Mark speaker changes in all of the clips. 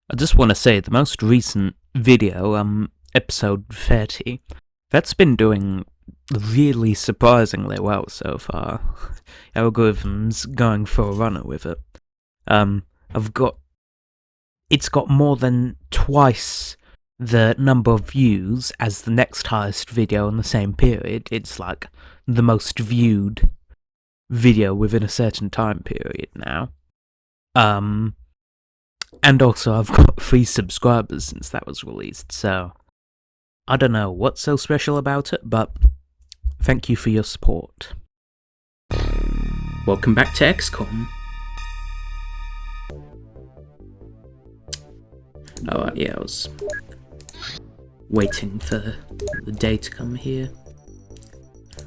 Speaker 1: I just want to say the most recent video, episode 30, that's been doing really surprisingly well so far. Algorithm's going for a runner with it. It's got more than twice the number of views as the next highest video in the same period. It's like the most viewed video within a certain time period now. And also I've got 3 subscribers since that was released, so I don't know what's so special about it, but thank you for your support. Welcome back to XCOM. Alright, yeah, I was waiting for the day to come here.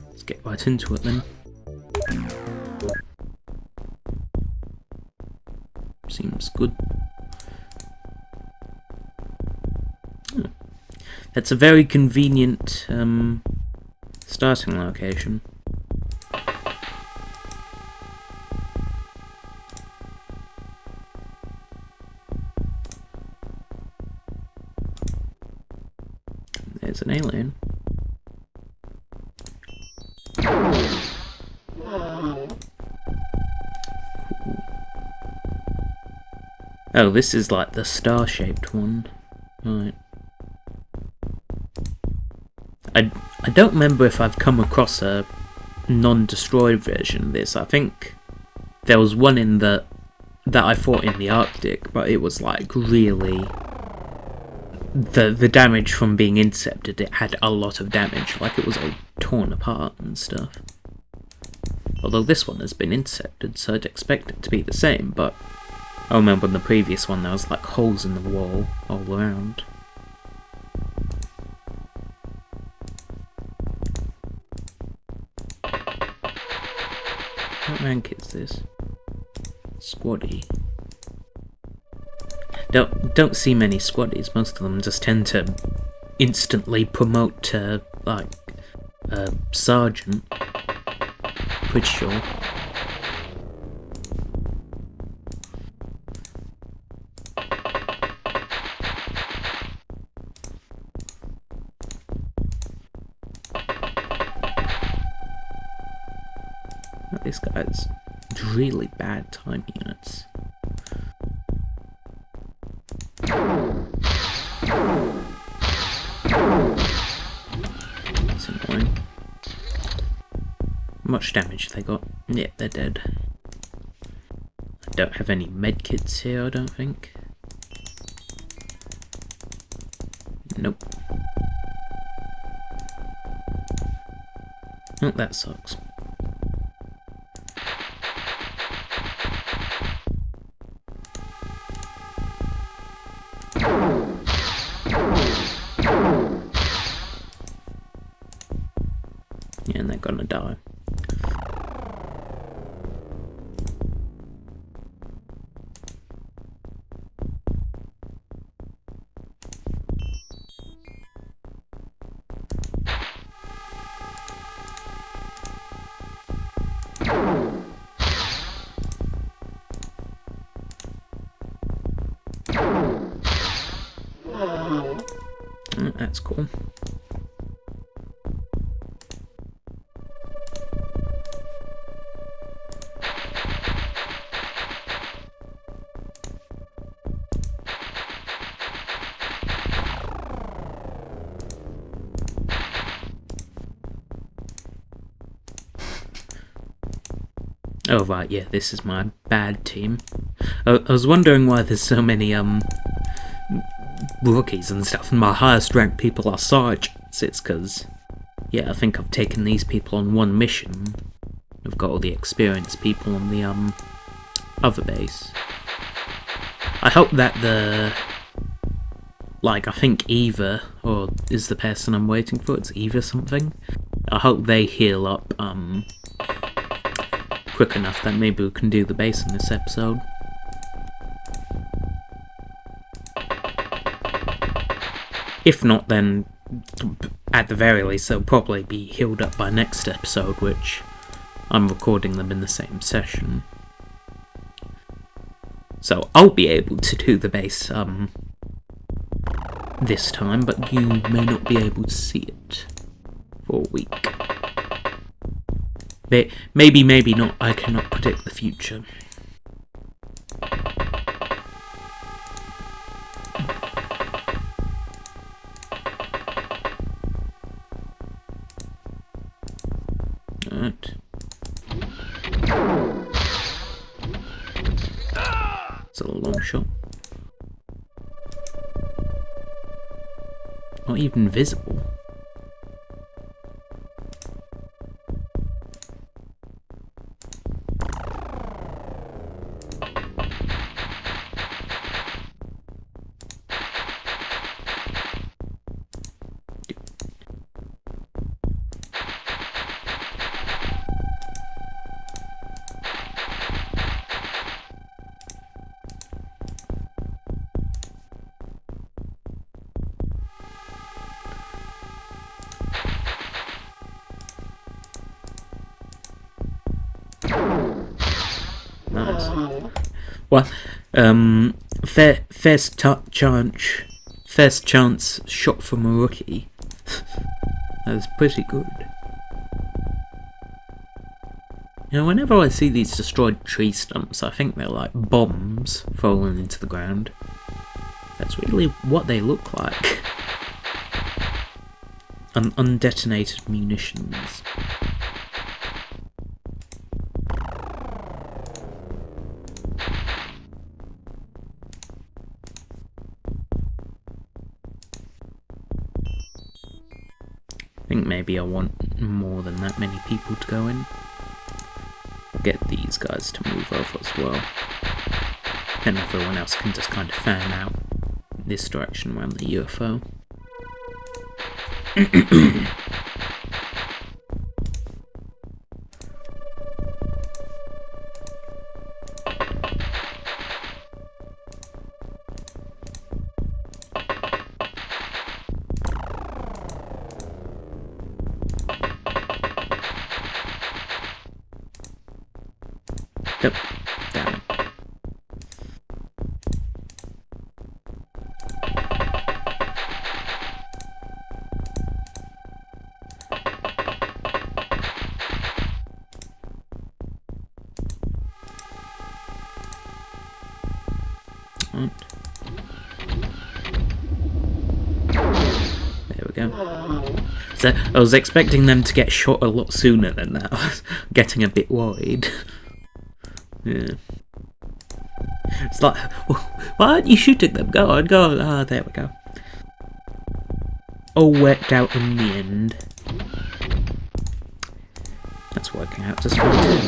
Speaker 1: Let's get right into it then. Seems good. That's a very convenient starting location. There's an alien. Oh, this is like the star-shaped one. Right. I don't remember if I've come across a non-destroyed version of this. I think there was one in that I fought in the Arctic, but it was like really... The damage from being intercepted, it had a lot of damage, like it was all torn apart and stuff. Although this one has been intercepted, so I'd expect it to be the same, but I remember in the previous one there was like holes in the wall all around. What rank is this? Squaddy. Don't see many squaddies. Most of them just tend to instantly promote to like sergeant. Pretty sure. This guy's really bad time units. That's annoying. How much damage they got? Yeah, they're dead. I don't have any medkits here, I don't think. Nope. Oh, that sucks. Yeah, and they're gonna die. That's cool. Oh right, yeah, this is my bad team. I was wondering why there's so many rookies and stuff, and my highest ranked people are sergeants. It's because, yeah, I think I've taken these people on one mission. I've got all the experienced people on the other base. I hope that I think Eva, or is the person I'm waiting for, it's Eva something. I hope they heal up quick enough that maybe we can do the base in this episode. If not, then at the very least they'll probably be healed up by next episode, which I'm recording them in the same session. So I'll be able to do the base this time, but you may not be able to see it for a week. Maybe, maybe not. I cannot predict the future. Alright. It's a long shot. Not even visible. Nice. Well, first chance shot from a rookie. That was pretty good. You know, whenever I see these destroyed tree stumps, I think they're like bombs falling into the ground. That's really what they look like. Undetonated munitions. I think maybe I want more than that many people to go in. Get these guys to move over as well. Then everyone else can just kind of fan out this direction around the UFO. Yep, damn it. Right. There we go. So I was expecting them to get shot a lot sooner than that. I was getting a bit worried. Yeah. It's like, why aren't you shooting them? Go on, go on. Ah, there we go. All worked out in the end. That's working out just fine too.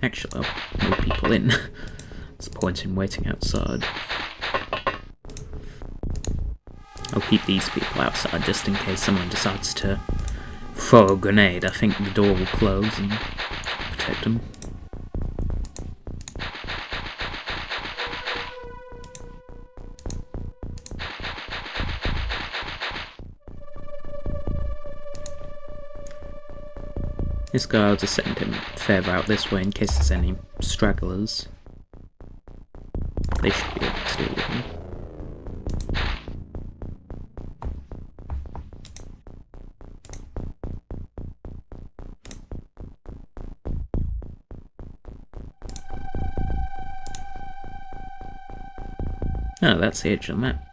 Speaker 1: Actually, I'll move people in. There's a point in waiting outside. I'll keep these people outside just in case someone decides to throw a grenade. I think the door will close and protect them. This guy, I'll just send him further out this way in case there's any stragglers. They should be able to deal with him. Oh, that's the edge of the map.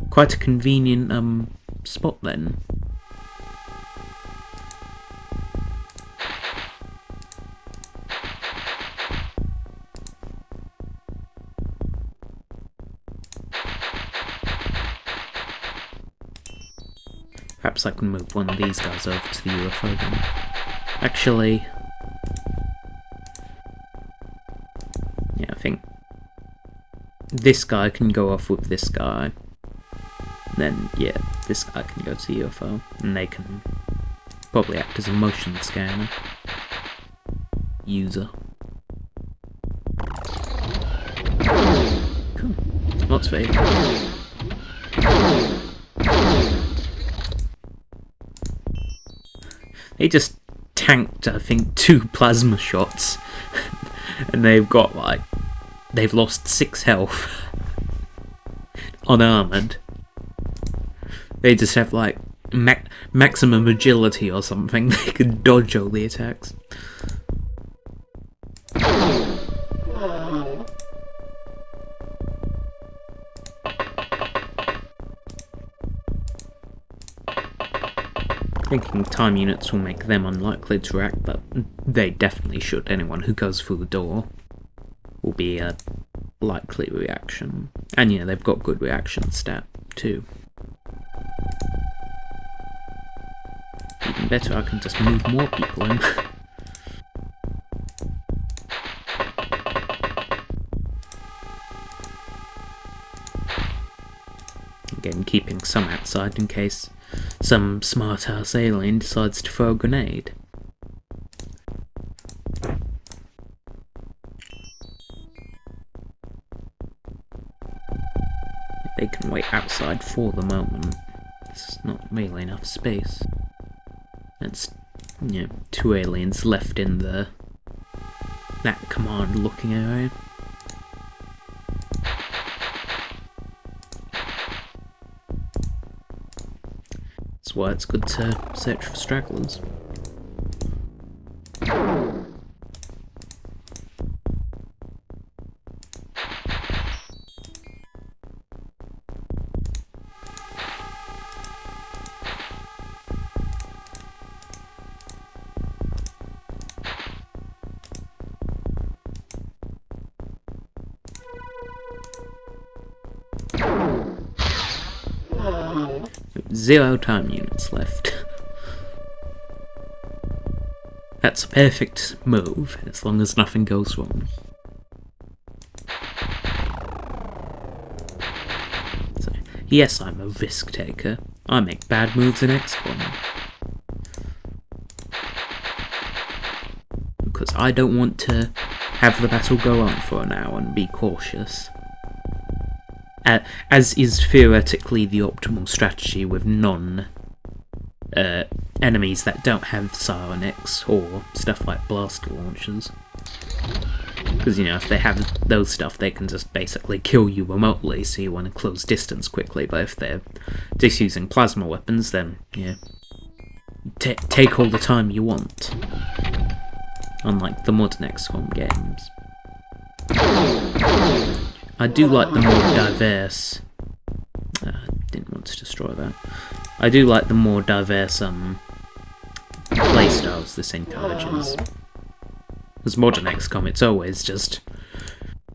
Speaker 1: Quite a convenient spot then. Perhaps I can move one of these guys over to the UFO then. Actually, yeah, I think this guy can go off with this guy. Then, yeah, this guy can go to the UFO, and they can probably act as a motion scanner user. sports vehicles. They just tanked, I think, 2 plasma shots, and they've got, like, they've lost 6 health. Unarmoured. They just have, like, maximum agility or something. They can dodge all the attacks. Thinking time units will make them unlikely to react, but they definitely should. Anyone who goes through the door will be a likely reaction. And yeah, they've got good reaction stat too. Even better, I can just move more people in. Again, keeping some outside in case some smart-ass alien decides to throw a grenade. They can wait outside for the moment. There's not really enough space. It's, you know, 2 aliens left in that command-looking area. That's why it's good to search for stragglers. Zero time units left. That's a perfect move, as long as nothing goes wrong. So, yes, I'm a risk taker. I make bad moves in XCOM. Because I don't want to have the battle go on for an hour and be cautious. As is theoretically the optimal strategy with enemies that don't have psionics or stuff like blaster launchers. Because, you know, if they have those stuff, they can just basically kill you remotely, so you want to close distance quickly, but if they're just using plasma weapons, then, yeah, take all the time you want. Unlike the modern XCOM games. I do like the more diverse... didn't want to destroy that. I do like the more diverse playstyles this encourages. As modern XCOM, it's always just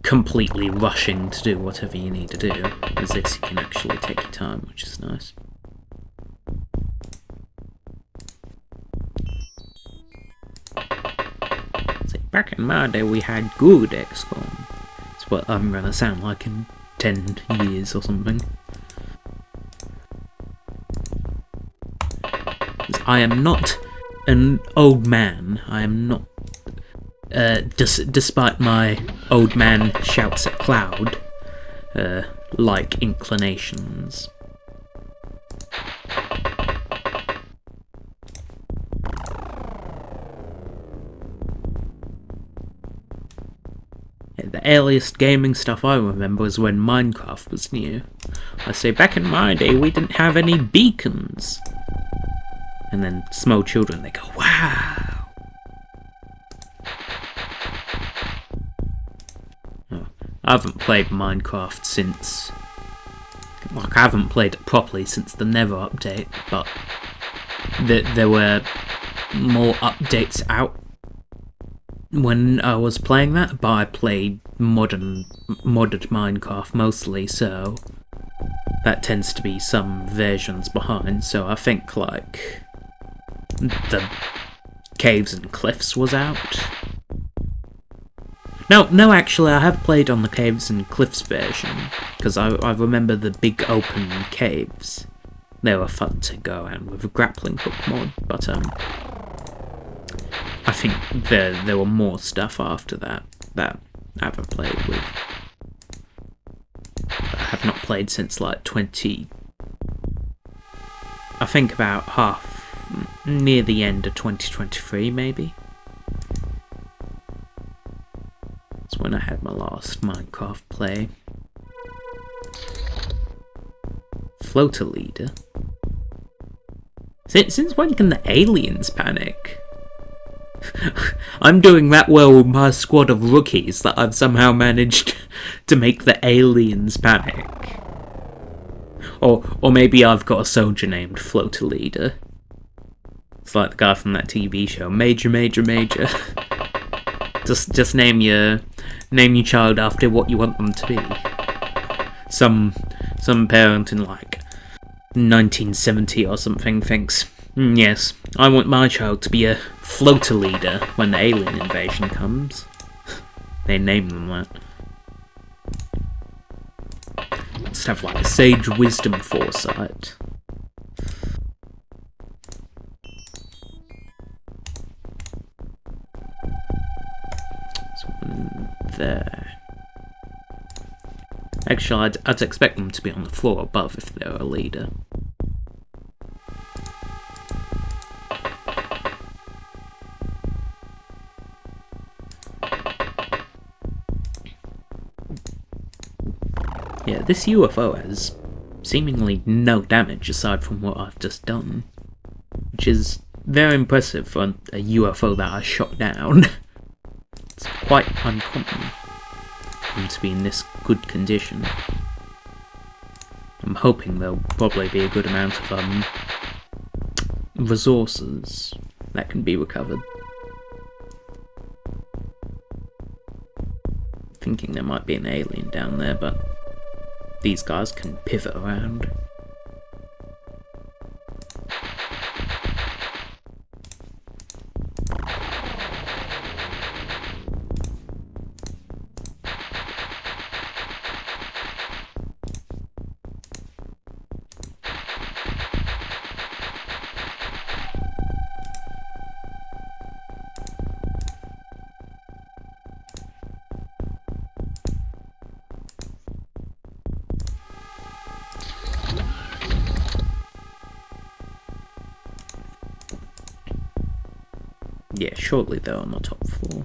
Speaker 1: completely rushing to do whatever you need to do. As this, you can actually take your time, which is nice. See, back in my day, we had good XCOM. It's what I'm gonna sound like in 10 years or something. I am not an old man. I am not, despite my old man shouts at cloud, like inclinations. The earliest gaming stuff I remember was when Minecraft was new. I say, back in my day we didn't have any beacons. And then small children, they go, wow! Oh, I haven't played Minecraft since... Like, I haven't played it properly since the Never update, but there were more updates out when I was playing that, but I played modded Minecraft mostly, so that tends to be some versions behind, so I think, like, the Caves and Cliffs was out. No, actually, I have played on the Caves and Cliffs version, because I remember the big open caves. They were fun to go around with a grappling hook mod, but I think there were more stuff after that I haven't played with. have not played since like 20... I think about near the end of 2023 maybe. That's when I had my last Minecraft play. Floater leader? Since when can the aliens panic? I'm doing that well with my squad of rookies that I've somehow managed to make the aliens panic. Or maybe I've got a soldier named Floater Leader. It's like the guy from that TV show, Major, Major, Major. just name your child after what you want them to be. Some parent in like 1970 or something thinks, yes, I want my child to be a floater leader when the alien invasion comes. They name them that. Just have like sage wisdom foresight. Someone there. Actually, I'd expect them to be on the floor above if they're a leader. Yeah, this UFO has seemingly no damage aside from what I've just done, which is very impressive for a UFO that I shot down. It's quite uncommon for them to be in this good condition. I'm hoping there'll probably be a good amount of resources that can be recovered. Thinking there might be an alien down there, but these guys can pivot around. Yeah, shortly they're on the top floor.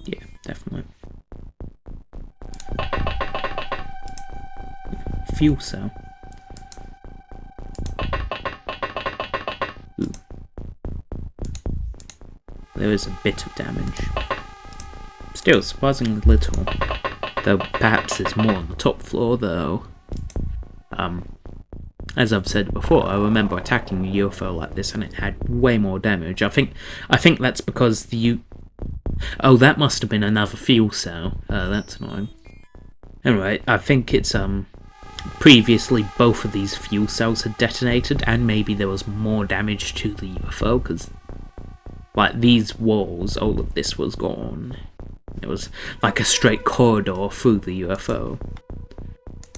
Speaker 1: Yeah, definitely. Fuel cell. Ooh. There is a bit of damage. Still surprisingly little. Though perhaps there's more on the top floor though. As I've said before, I remember attacking a UFO like this and it had way more damage. I think that's because oh, that must have been another fuel cell. That's annoying. Anyway, I think it's previously both of these fuel cells had detonated and maybe there was more damage to the UFO because like these walls, all of this was gone. It was like a straight corridor through the UFO,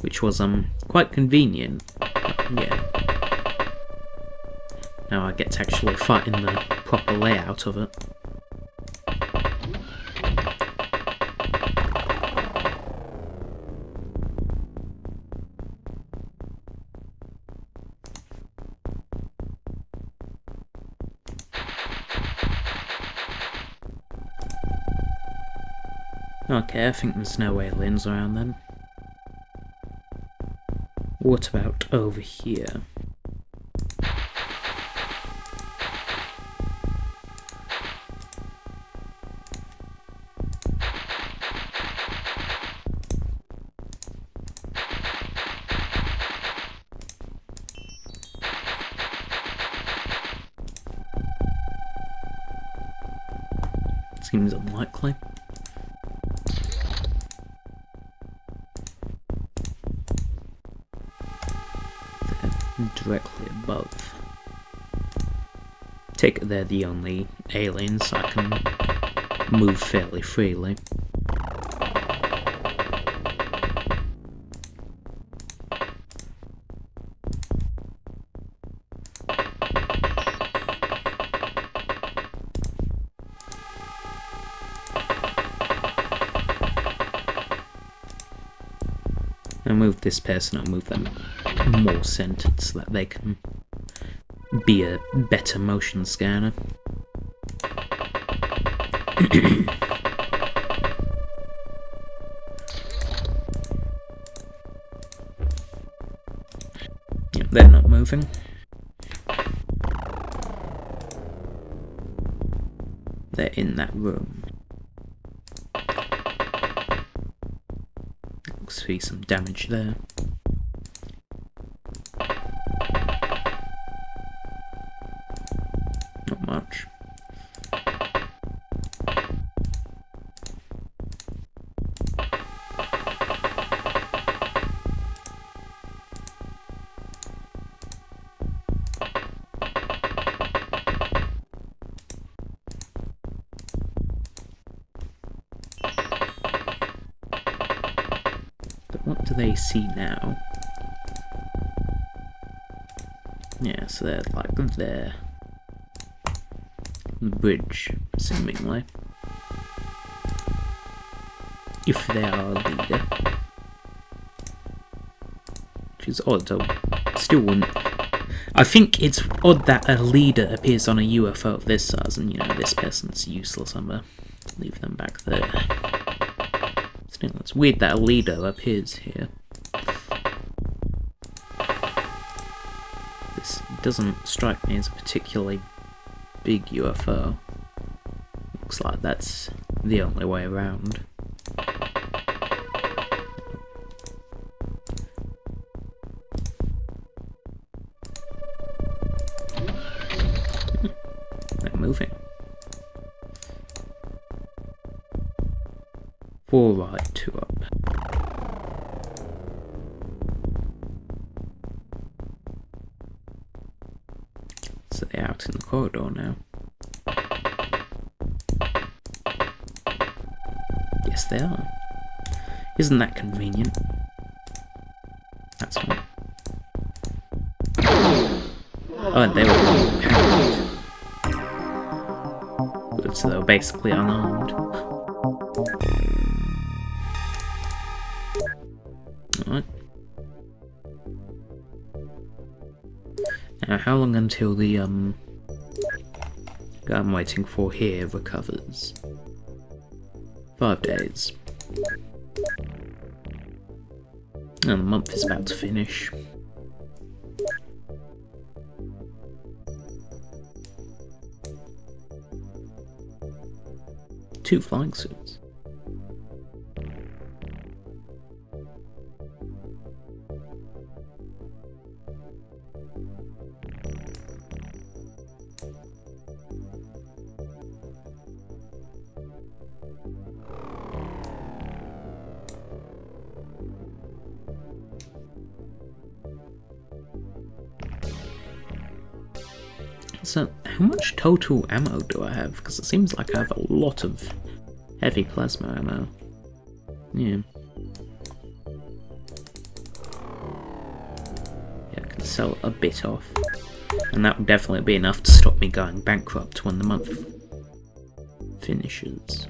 Speaker 1: which was quite convenient. Yeah. Now I get to actually fight in the proper layout of it. Okay, I think there's no aliens around then. What about over here? Seems unlikely. Directly above. Take it they're the only aliens, so I can move fairly freely. I'll move this person, I'll move them more centered so that they can be a better motion scanner. Yep, they're not moving. They're in that room. Looks to be some damage there. Not much. What do they see now? Yeah, so they're like there. The bridge, seemingly. If they are a leader. Which is odd, I still wouldn't... I think it's odd that a leader appears on a UFO of this size and, you know, this person's useless. I'm gonna leave them back there. Still, it's weird that a leader appears here. This doesn't strike me as a particularly big UFO. Looks like that's the only way around. They're moving. 4 right, 2 up. So they're out in the corridor now. Yes, they are. Isn't that convenient? That's one. Oh, and they were all parried. Good, so they were basically unarmed. Alright. Now, how long until the, guy I'm waiting for here recovers? 5 days. And the month is about to finish. Two flying suits. So, how much total ammo do I have? Because it seems like I have a lot of heavy plasma ammo. Yeah. Yeah, I can sell a bit off. And that would definitely be enough to stop me going bankrupt when the month finishes.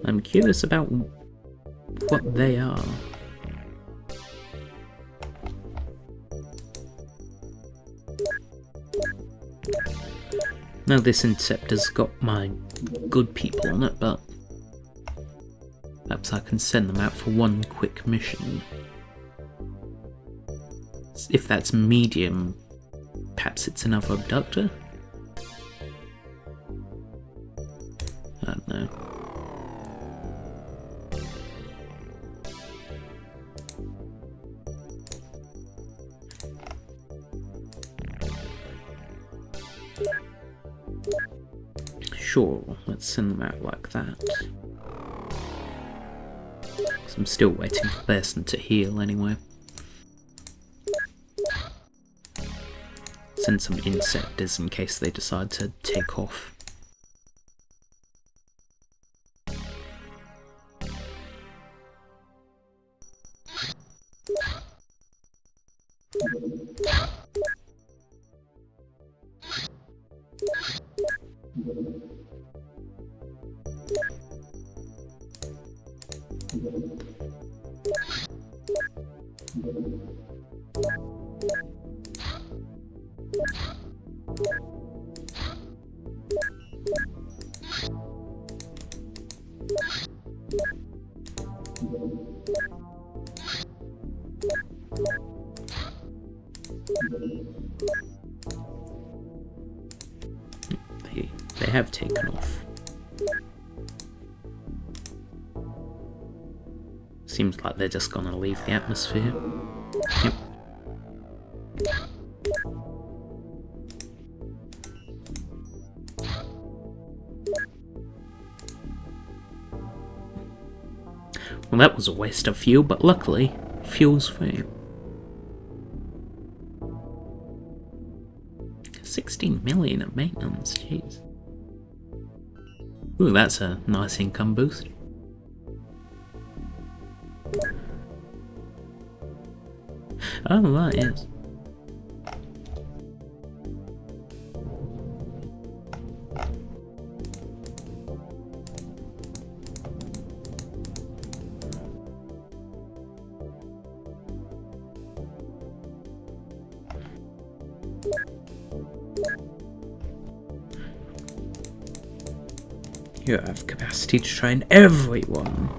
Speaker 1: I'm curious about what they are. No, this Interceptor's got my good people on it, but perhaps I can send them out for one quick mission. If that's medium, perhaps it's another Abductor? I don't know. Sure, let's send them out like that. 'Cause I'm still waiting for the person to heal anyway. Send some Interceptors in case they decide to take off. They have taken off. Seems like they're just gonna leave the atmosphere. Yep. Well, that was a waste of fuel, but luckily, fuel's free. 16 million of maintenance, jeez. Ooh, that's a nice income boost. Oh, that is. You have capacity to train everyone.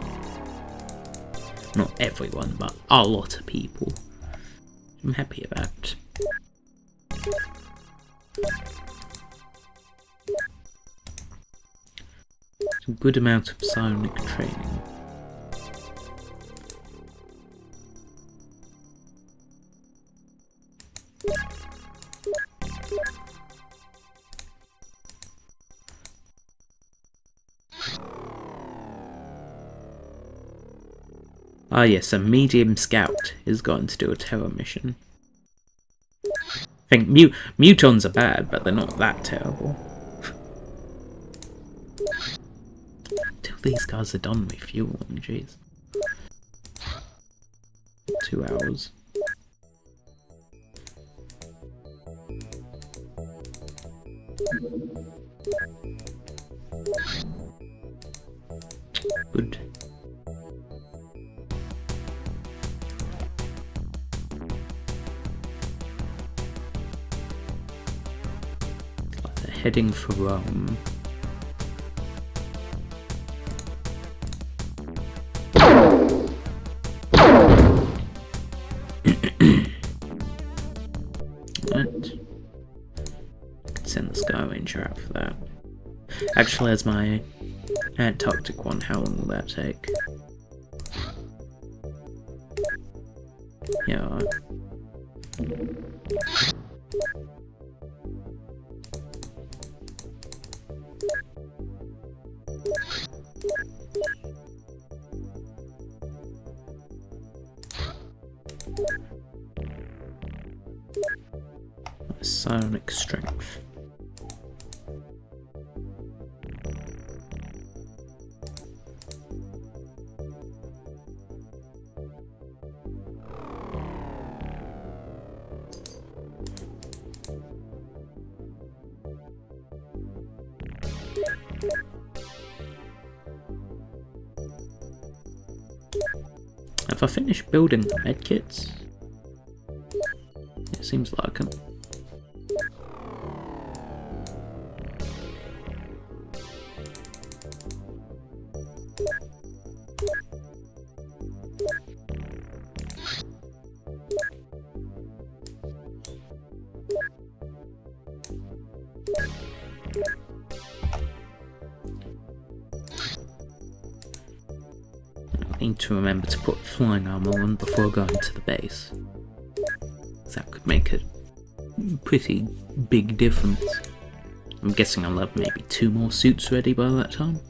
Speaker 1: Not everyone, but a lot of people. I'm happy about. A good amount of psionic training. Ah yes, a medium scout is going to do a terror mission. I think Mutons are bad, but they're not that terrible. Until these guys are done refueling, jeez. 2 hours. Good. Heading for Rome. Right. Send the Sky Ranger out for that. Actually, as my Antarctic one, how long will that take? Yeah, alright. Psionic strength. Have I finished building the medkits? It seems like them. I need to remember to put flying armor on before going to the base. That could make a pretty big difference. I'm guessing I'll have maybe 2 more suits ready by that time.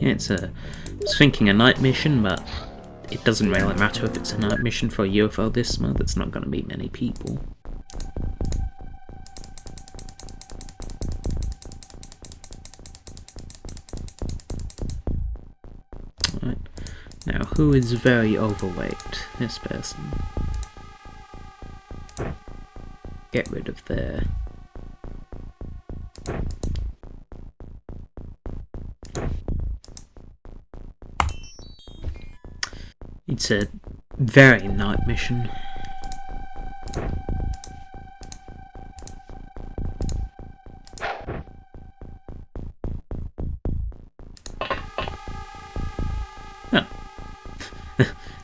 Speaker 1: Yeah, I was thinking a night mission, but it doesn't really matter if it's a night mission for a UFO this month. It's not going to be many people. Now, who is very overweight? This person. Get rid of their... It's a very night mission. Oh.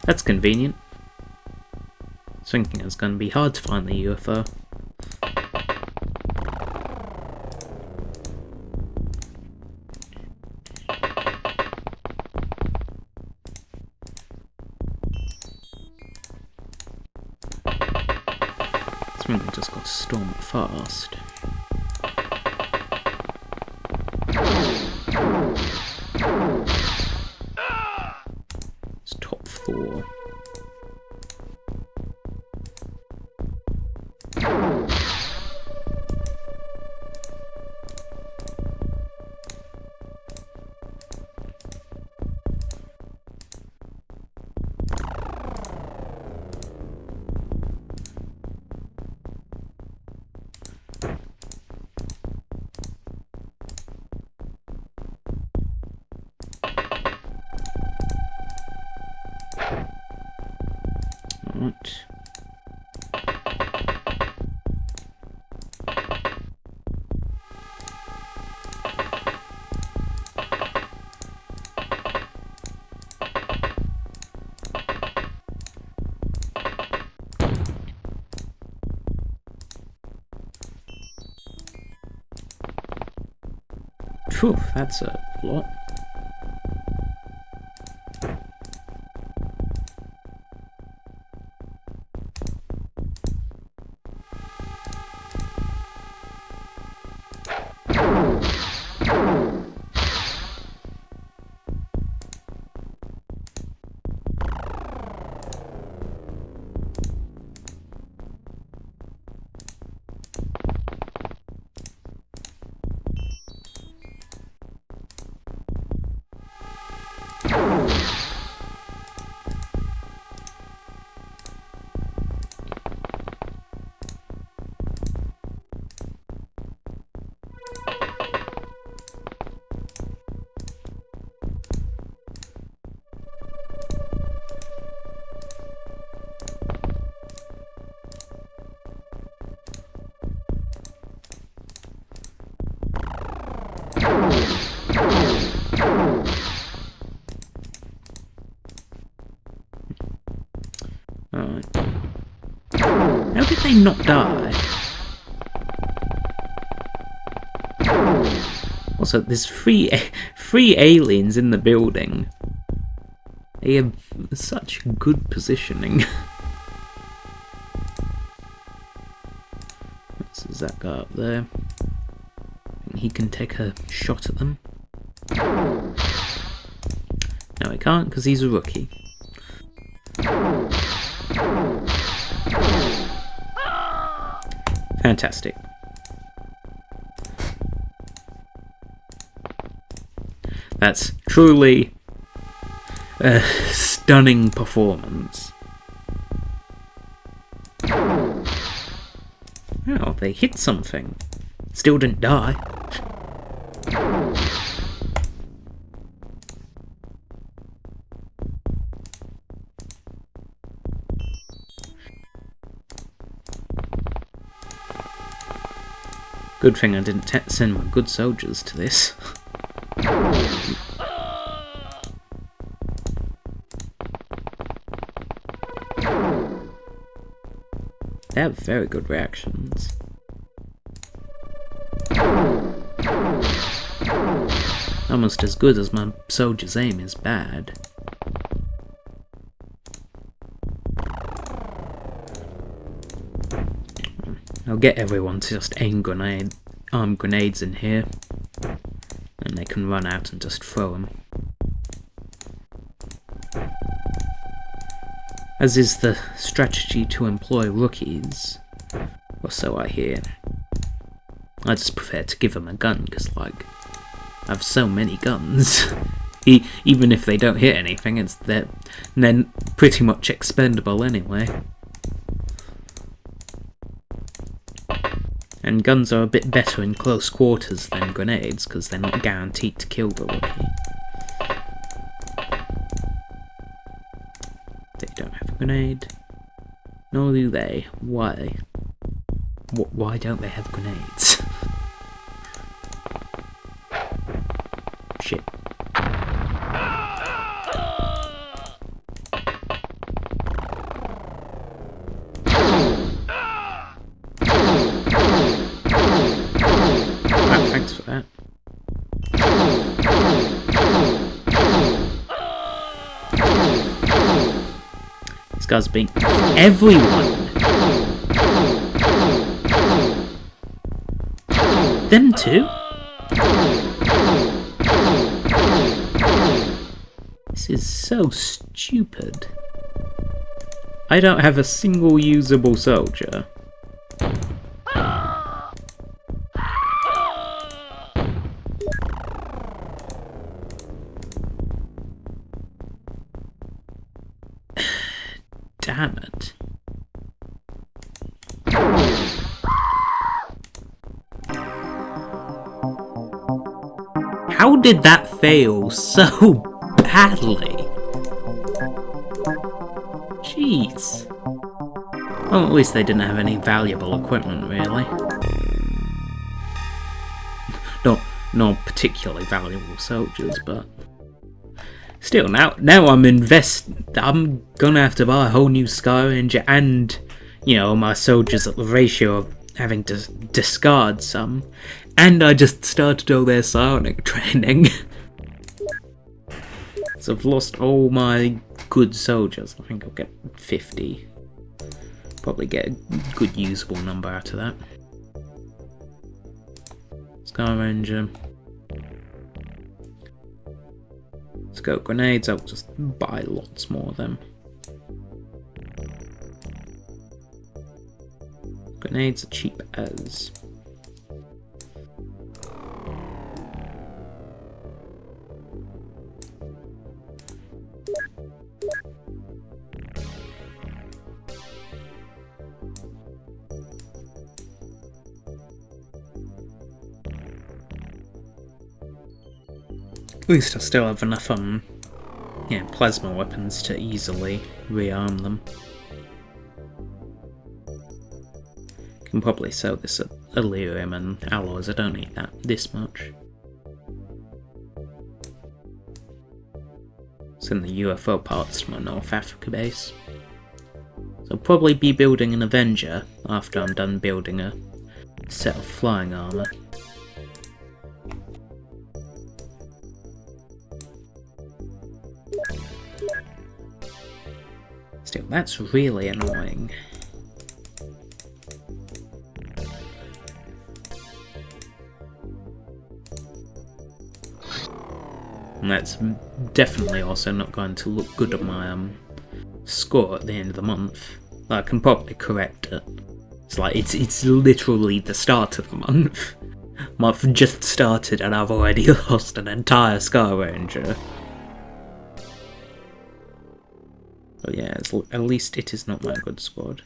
Speaker 1: That's convenient. I was thinking it was going to be hard to find the UFO. It's really just got to storm it fast. It's top 4. Right. Phew, that's a lot. Alright. How did they not die? Also, there's three aliens in the building. They have such good positioning. Does that guy up there? He can take a shot at them. No, he can't because he's a rookie. Fantastic. That's truly a stunning performance. Oh, they hit something. Still didn't die. Good thing I didn't send my good soldiers to this. They have very good reactions. Almost as good as my soldier's aim is bad. I'll get everyone to just aim armed grenades in here, and they can run out and just throw them. As is the strategy to employ rookies, or so I hear. I just prefer to give them a gun, because, like, I have so many guns. Even if they don't hit anything, they're pretty much expendable anyway. And guns are a bit better in close quarters than grenades, because they're not guaranteed to kill the rookie. They don't have a grenade. Nor do they. Why? Why don't they have grenades? Shit. Thanks for that. This guy's being everyone. Them too? This is so stupid. I don't have a single usable soldier. Damn it. How did that fail so badly? Jeez. Well, at least they didn't have any valuable equipment, really. Not particularly valuable soldiers, but still, now I'm gonna have to buy a whole new Sky Ranger and, you know, my soldiers at the ratio of having to discard some. And I just started all their psionic training. So I've lost all my good soldiers. I think I'll get 50. Probably get a good usable number out of that. Sky Ranger. Scope grenades, I'll just buy lots more of them. Grenades are cheap as. At least I still have enough plasma weapons to easily rearm them. Can probably sell this at Elerium and alloys, I don't need that this much. Send the UFO parts to my North Africa base. So I'll probably be building an Avenger after I'm done building a set of flying armour. Still, that's really annoying. And that's definitely also not going to look good on my score at the end of the month. I can probably correct it. It's like it's literally the start of the month. Month just started and I've already lost an entire Sky Ranger. But yeah, at least it is not my good squad.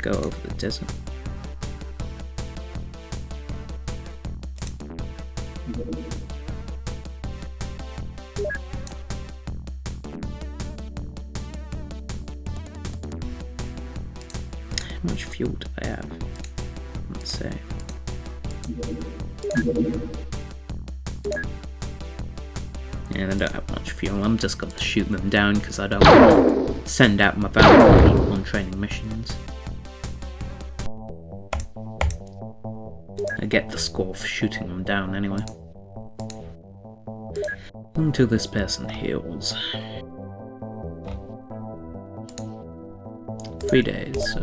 Speaker 1: Go over the desert. How much fuel do I have? Let's see. Yeah, they don't have much fuel. I'm just gonna shoot them down because I don't want to send out my valuable people on training missions. I get the score for shooting them down anyway. Until this person heals. 3 days, so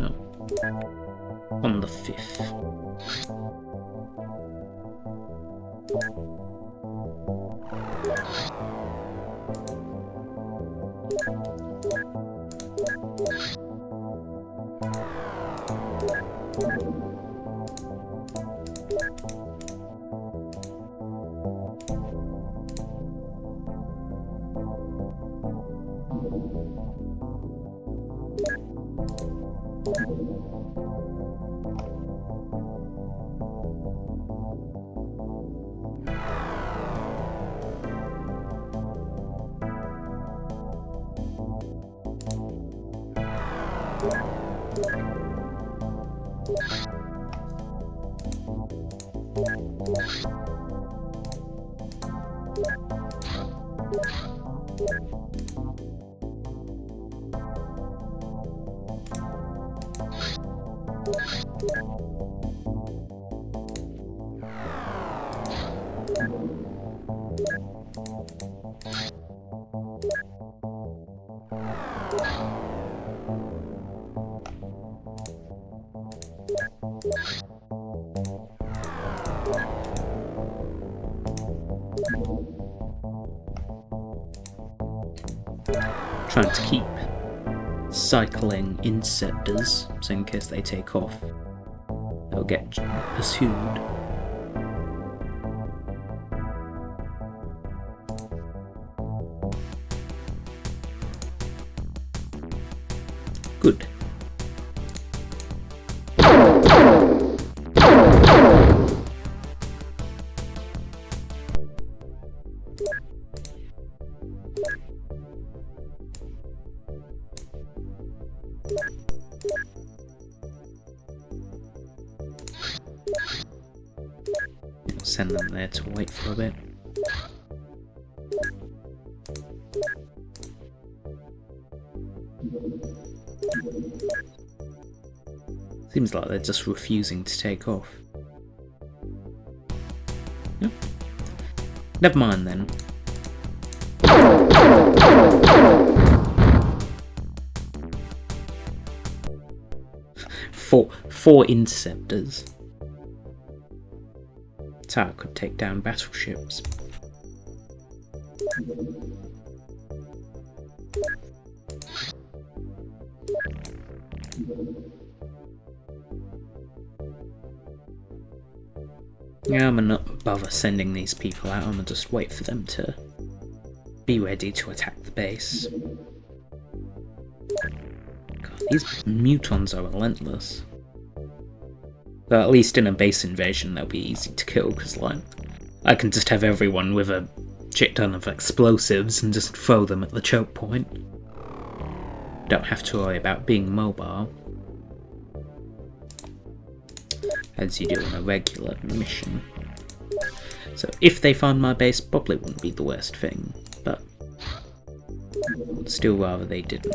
Speaker 1: on the 5th. Trying to keep cycling interceptors, so in case they take off, they'll get pursued. Good. Send them there to wait for a bit. Seems like they're just refusing to take off. Yeah. Never mind then. Four interceptors. Tower could take down battleships. Yeah, I'm not bother sending these people out, I'm gonna just wait for them to be ready to attack the base. God, these Mutons are relentless. But at least in a base invasion they'll be easy to kill, because like, I can just have everyone with a shit ton of explosives and just throw them at the choke point. Don't have to worry about being mobile, as you do in a regular mission. So if they find my base, probably wouldn't be the worst thing, but I'd still rather they didn't.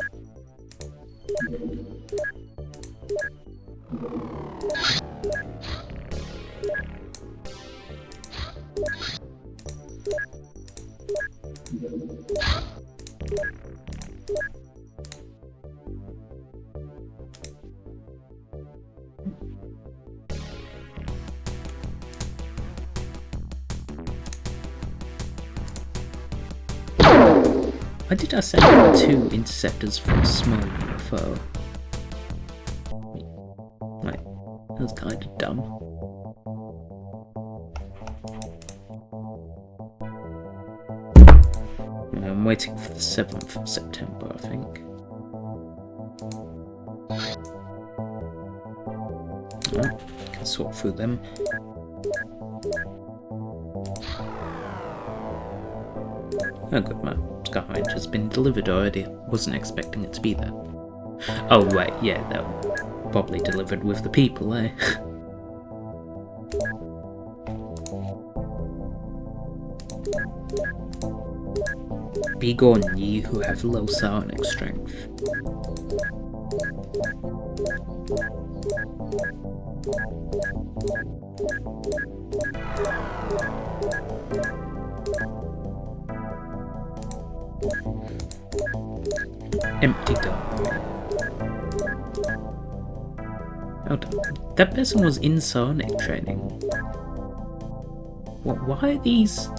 Speaker 1: Why did I send 2 interceptors from small UFO? Right, that was kind of dumb. I'm waiting for the 7th of September, I think. Oh, can sort through them. Oh good, my Sky Range has been delivered already. Wasn't expecting it to be there. Oh right, yeah, they're probably delivered with the people, eh? Be gone, ye who have low psionic strength. Empty dark. Hold on. That person was in sonic training. What? Why are these?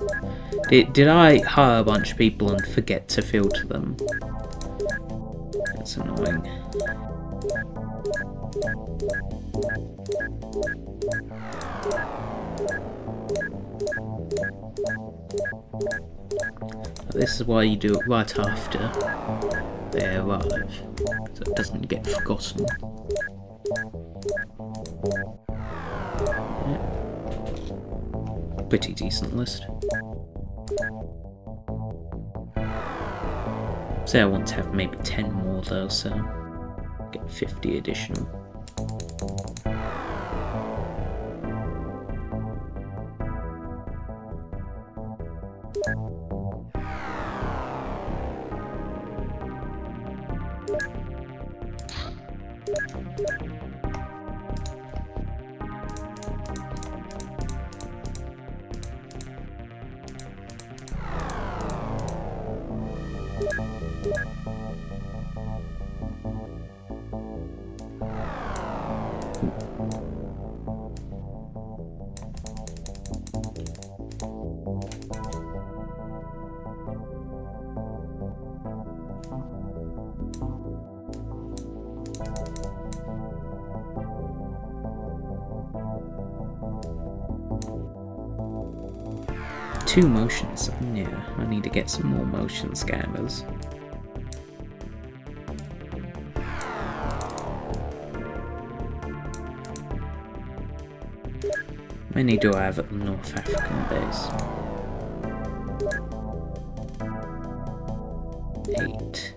Speaker 1: Did I hire a bunch of people and forget to filter them? That's annoying. This is why you do it right after they arrive, so it doesn't get forgotten. Yeah. Pretty decent list. Say I want to have maybe 10 more though, so get 50 additional. Two motions. Yeah, I need to get some more motion scanners. How many do I have at the North African base? 8.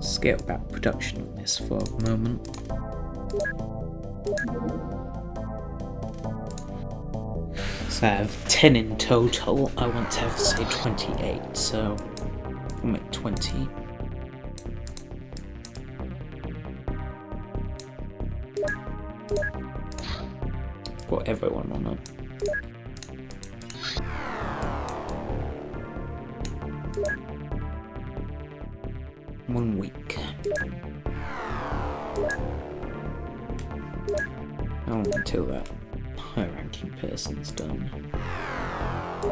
Speaker 1: Scale back production on this for a moment. So I have 10 in total. I want to have, say, 28, so I'll make 20. Got everyone on it. One week. Oh, until that high-ranking person's done.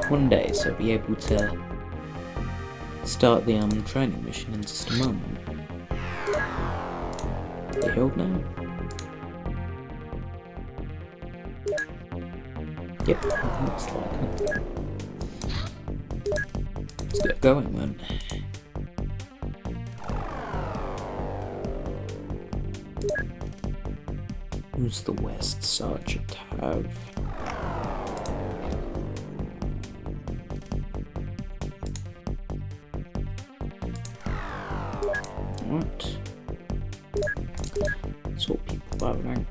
Speaker 1: One day, so I'll be able to start the training mission in just a moment. You healed now? Yep, looks like it. Let's get going then. Who's the West Sergeant have? What? Sort people by rank.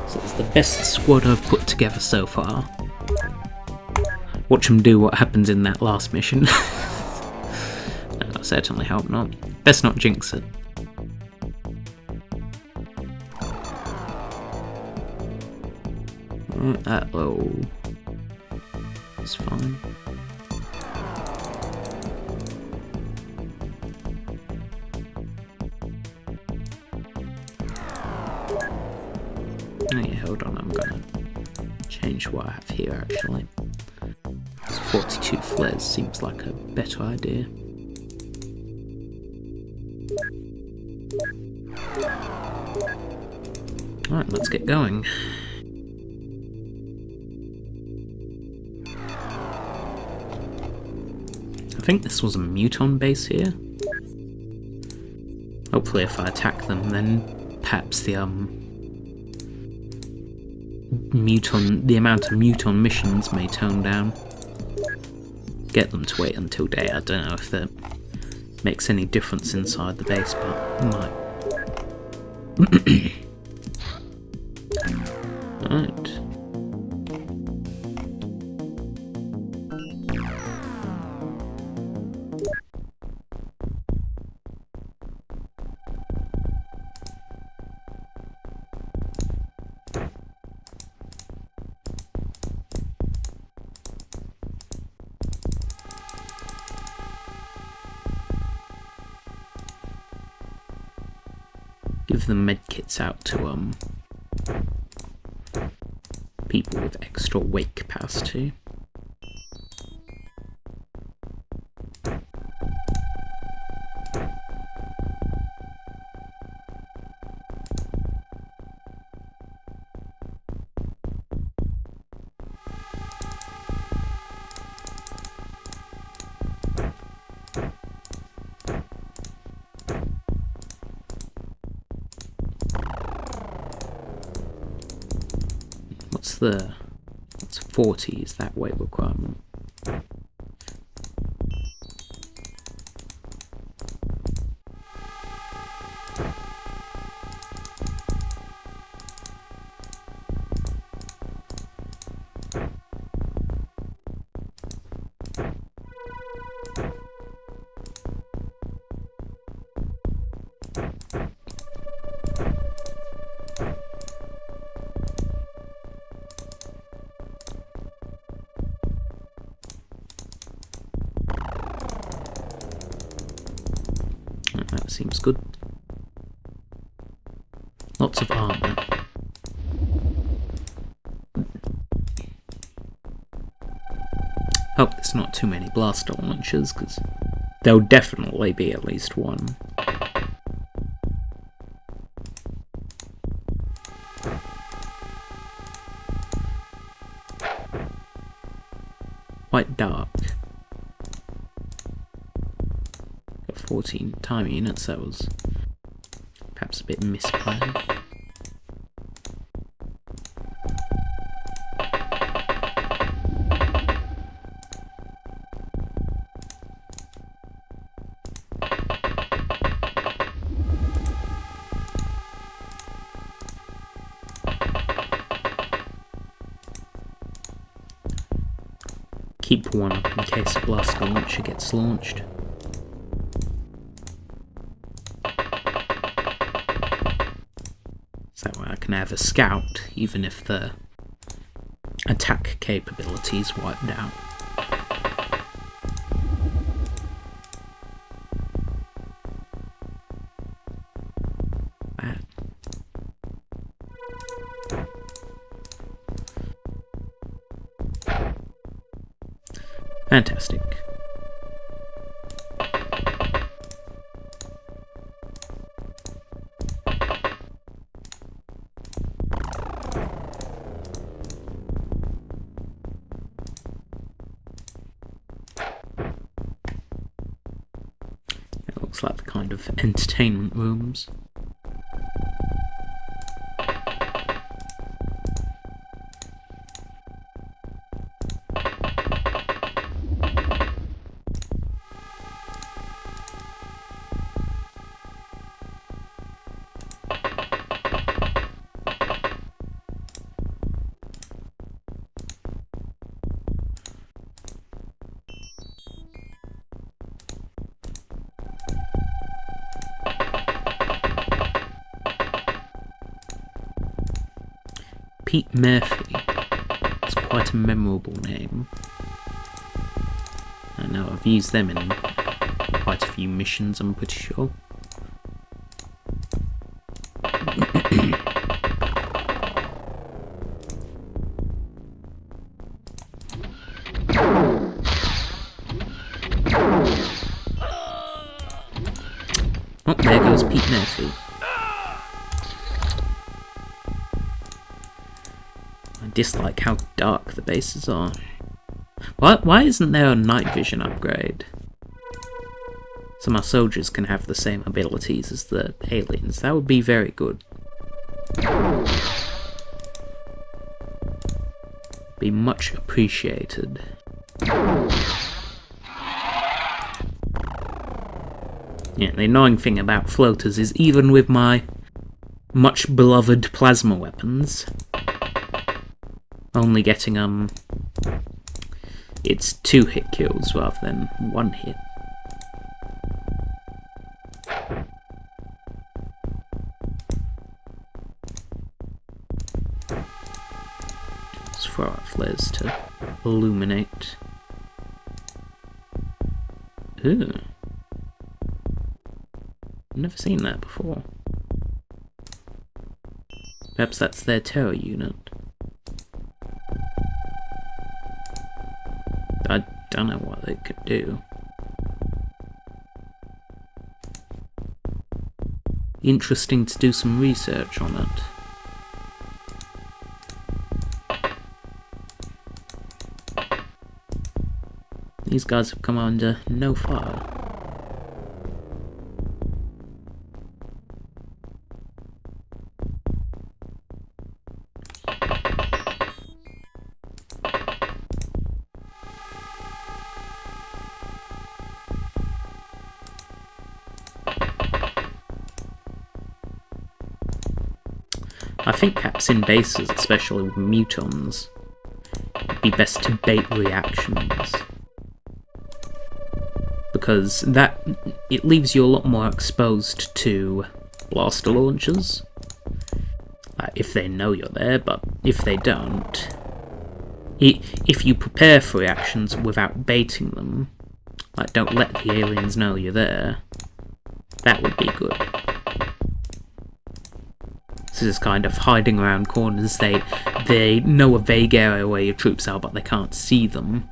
Speaker 1: So it's the best squad I've put together so far. Watch them do what happens in that last mission. No, I certainly hope not. Best not jinx it. Uh-oh. It's fine. Oh yeah, hold on, I'm gonna change what I have here actually. 42 flares seems like a better idea. Alright, let's get going. I think this was a Muton base here. Hopefully if I attack them, then perhaps the amount of Muton missions may tone down. Get them to wait until day. I don't know if that makes any difference inside the base, but it might. Right. give the medkits out to people with extra weight capacity. What's 40 is that weight requirement? That seems good. Lots of armor. Hope there's not too many blaster launchers, because there'll definitely be at least one. Quite dark. 14 time units, that was perhaps a bit misplanned. Keep one up in case a blaster launcher gets launched. That way I can have a scout, even if the attack capability is wiped out. Bad. Fantastic. Looks like the kind of entertainment rooms. Pete Murphy. It's quite a memorable name. I know I've used them in quite a few missions, I'm pretty sure. Oh, there goes Pete Murphy. I dislike how dark the bases are. Why isn't there a night vision upgrade? So my soldiers can have the same abilities as the aliens. That would be very good. Be much appreciated. Yeah, the annoying thing about floaters is even with my much beloved plasma weapons, only getting it's 2 hit kills rather than 1 hit. Let's throw out flares to illuminate. Ooh. I've never seen that before. Perhaps that's their terror unit. I don't know what they could do. Interesting to do some research on it. These guys have come under no fire. I think perhaps in bases, especially with Mutons, it'd be best to bait reactions. Because it leaves you a lot more exposed to blaster launchers. If they know you're there, but if they don't... If you prepare for reactions without baiting them, like don't let the aliens know you're there, that would be good. This is kind of hiding around corners. They know a vague area where your troops are, but they can't see them.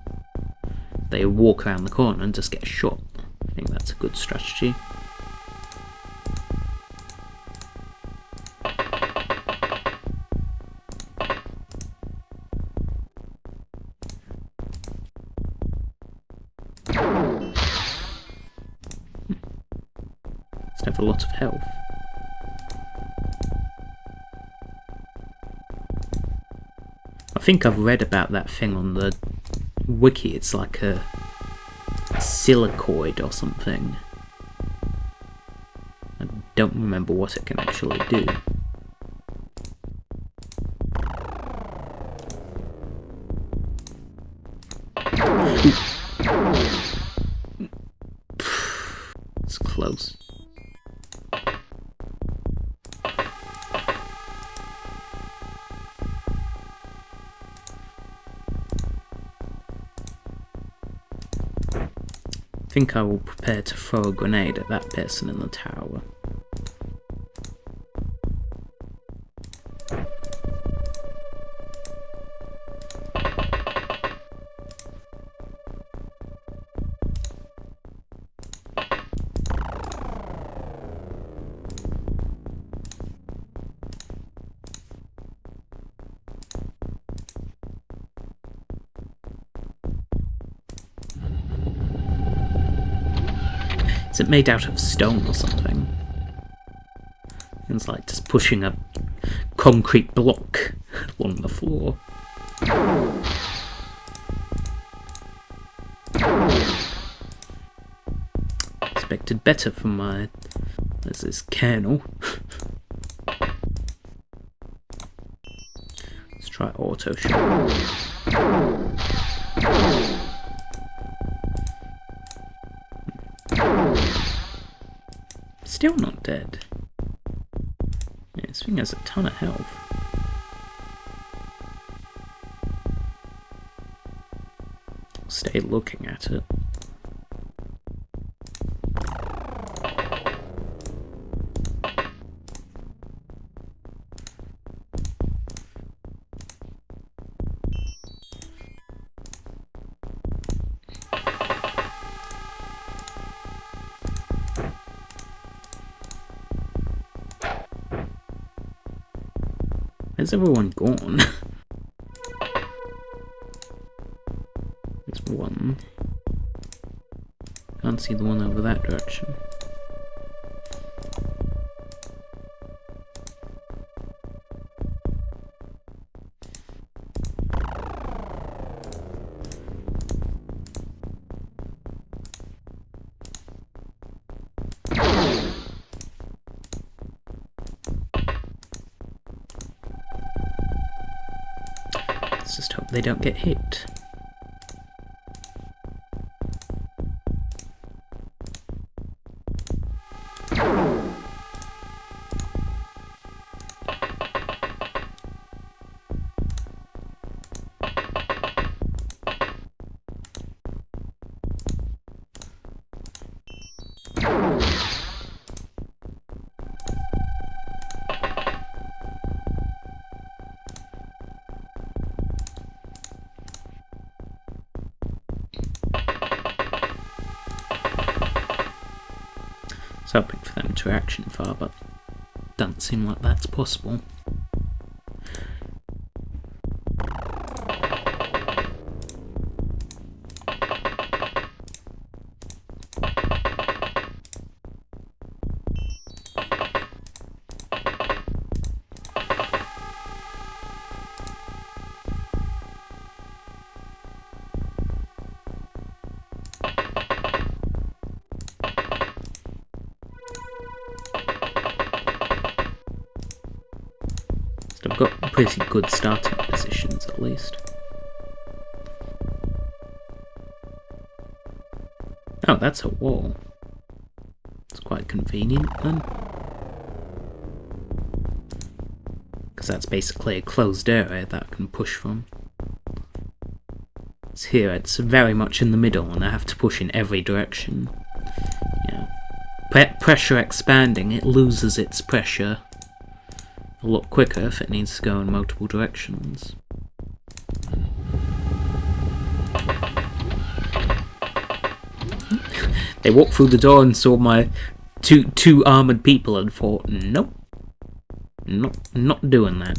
Speaker 1: They walk around the corner and just get shot. I think that's a good strategy. Let's have a lot of health. I think I've read about that thing on the wiki. It's like a silicoid or something. I don't remember what it can actually do. It's close. I think I will prepare to throw a grenade at that person in the tower. Is it made out of stone or something? It's like just pushing a concrete block along the floor. Expected better from my... There's this kernel. Let's try auto shot. Still not dead. Yeah, this thing has a ton of health. Stay looking at it. Where's everyone gone? There's one. Can't see the one over that direction. Let's just hope they don't get hit. hoping for them to reaction far, but doesn't seem like that's possible. I've got pretty good starting positions, at least. Oh, that's a wall. It's quite convenient, then. Because that's basically a closed area that I can push from. It's here, it's very much in the middle, and I have to push in every direction. Pressure expanding, it loses its pressure a lot quicker if it needs to go in multiple directions. They walked through the door and saw my two armoured people and thought, nope, not doing that.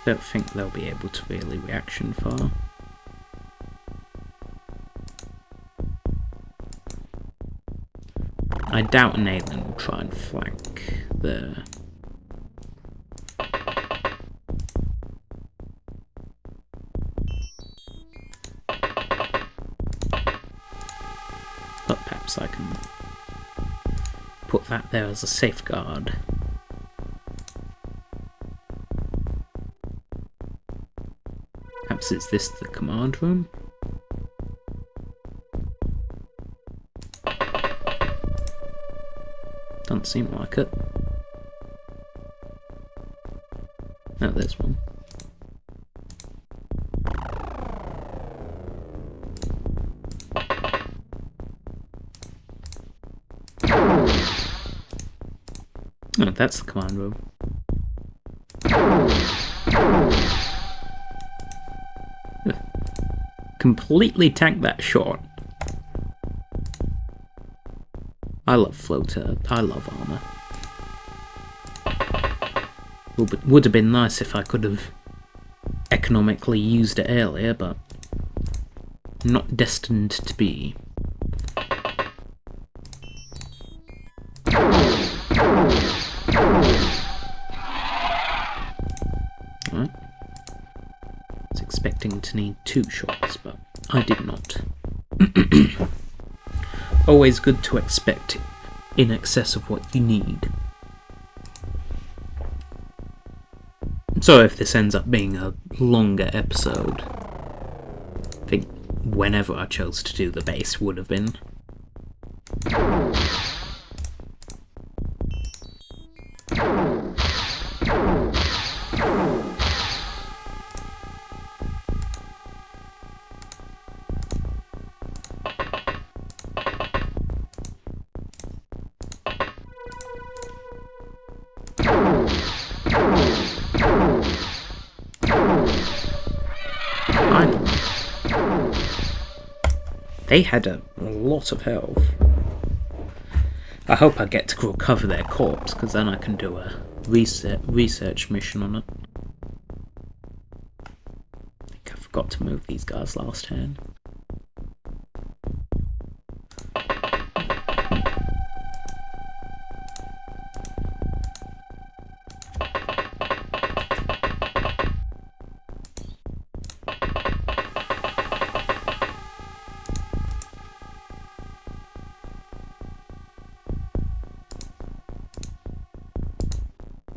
Speaker 1: Don't think they'll be able to really reaction far. I doubt an alien will try and flank there. But perhaps I can put that there as a safeguard. Perhaps is this the command room? Doesn't seem like it. No, there's one. Oh, that's the command room. Completely tanked that shot. I love floater. I love armor. Would have been nice if I could have economically used it earlier, but not destined to be. Alright. I was expecting to need 2 shots, but I did not. Always good to expect in excess of what you need. So if this ends up being a longer episode, I think whenever I chose to do the base would have been. They had a lot of health. I hope I get to recover their corpse, because then I can do a research mission on it. I think I forgot to move these guys last turn.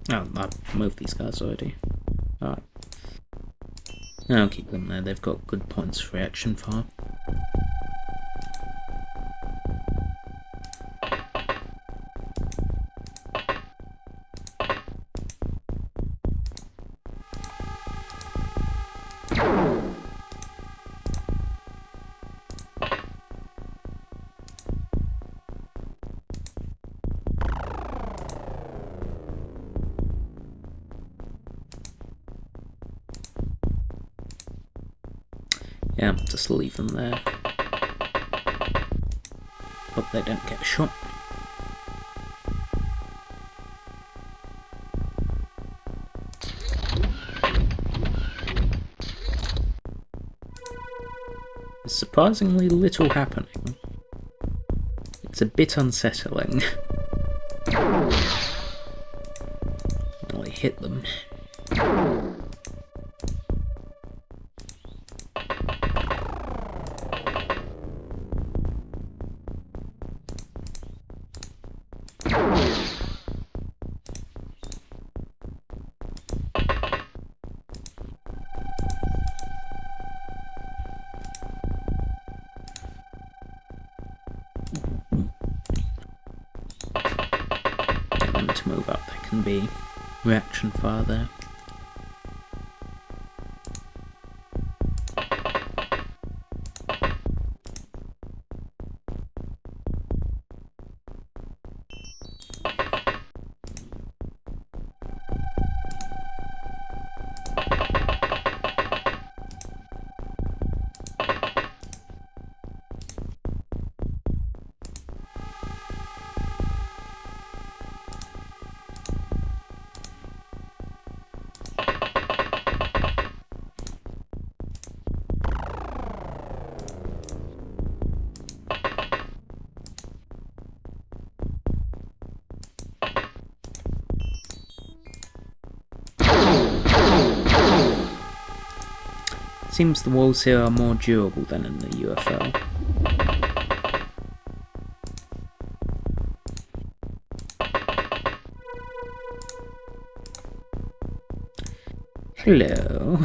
Speaker 1: Oh, I've moved these guys already. Alright. I'll keep them there, they've got good points for reaction far. Yeah, just leave them there. Hope they don't get shot. There's surprisingly little happening. It's a bit unsettling. Well, I hit them. Get them to move up. There can be reaction fire there. Seems the walls here are more durable than in the UFO. Hello.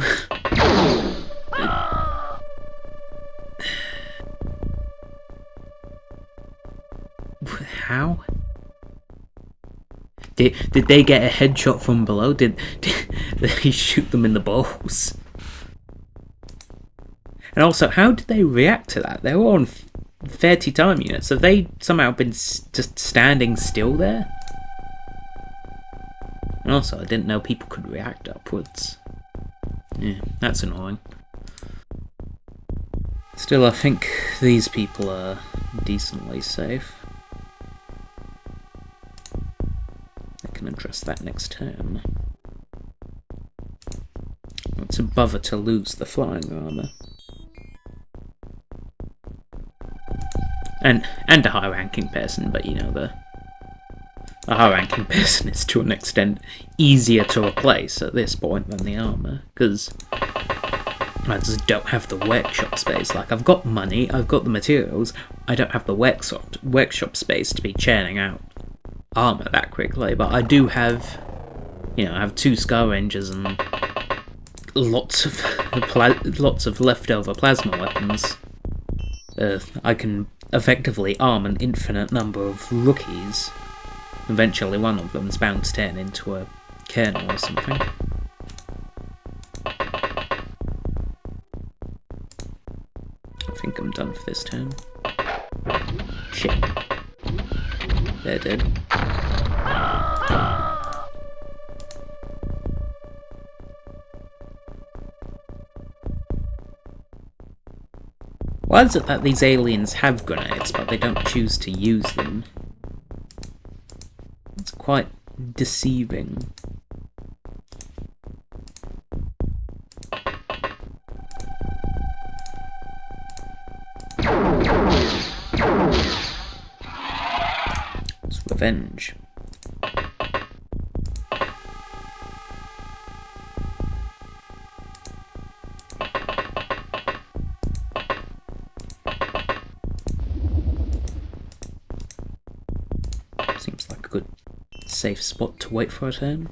Speaker 1: How? Did they get a headshot from below? Did he shoot them in the balls? And also, how did they react to that? They were on 30 time units. Have they somehow been just standing still there? And also, I didn't know people could react upwards. Yeah, that's annoying. Still, I think these people are decently safe. I can address that next turn. It's a bother to lose the flying armour. And a high-ranking person, but you know, a high-ranking person is to an extent easier to replace at this point than the armour, because I just don't have the workshop space. Like, I've got money, I've got the materials, I don't have the workshop space to be churning out armour that quickly, but I do have, you know, I have 2 Scar Rangers and lots of leftover plasma weapons. I can effectively arm an infinite number of rookies. Eventually one of them's bound to turn into a colonel or something. I think I'm done for this turn. Shit. They're dead. Why is it that these aliens have grenades, but they don't choose to use them? It's quite deceiving. It's revenge. Seems like a good safe spot to wait for a turn.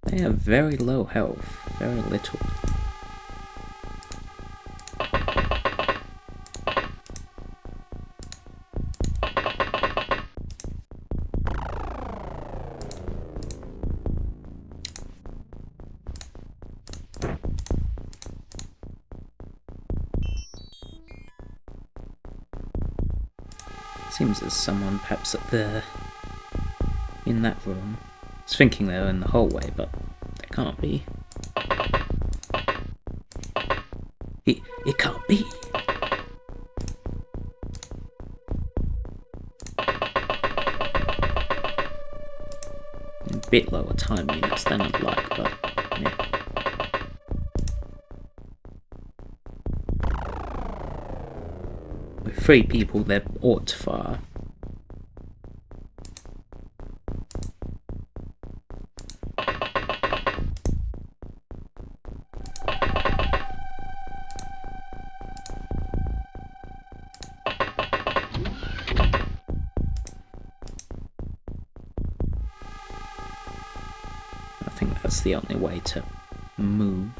Speaker 1: They have very low health, very little. Seems there's someone perhaps up there in that room. I was thinking they were in the hallway, but they can't be. It can't be. A bit lower time units than I'd like, but yeah. With 3 people, they're ought to fire. I think that's the only way to move.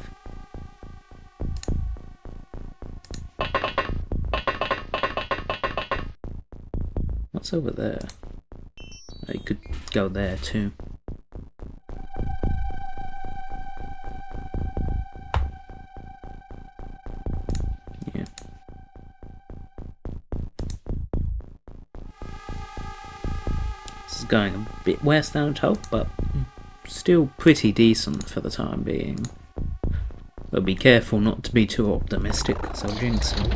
Speaker 1: What's over there? Oh, you could go there too. Yeah. This is going a bit worse than I'd hoped, but still pretty decent for the time being. But be careful not to be too optimistic, because I'll jinx it.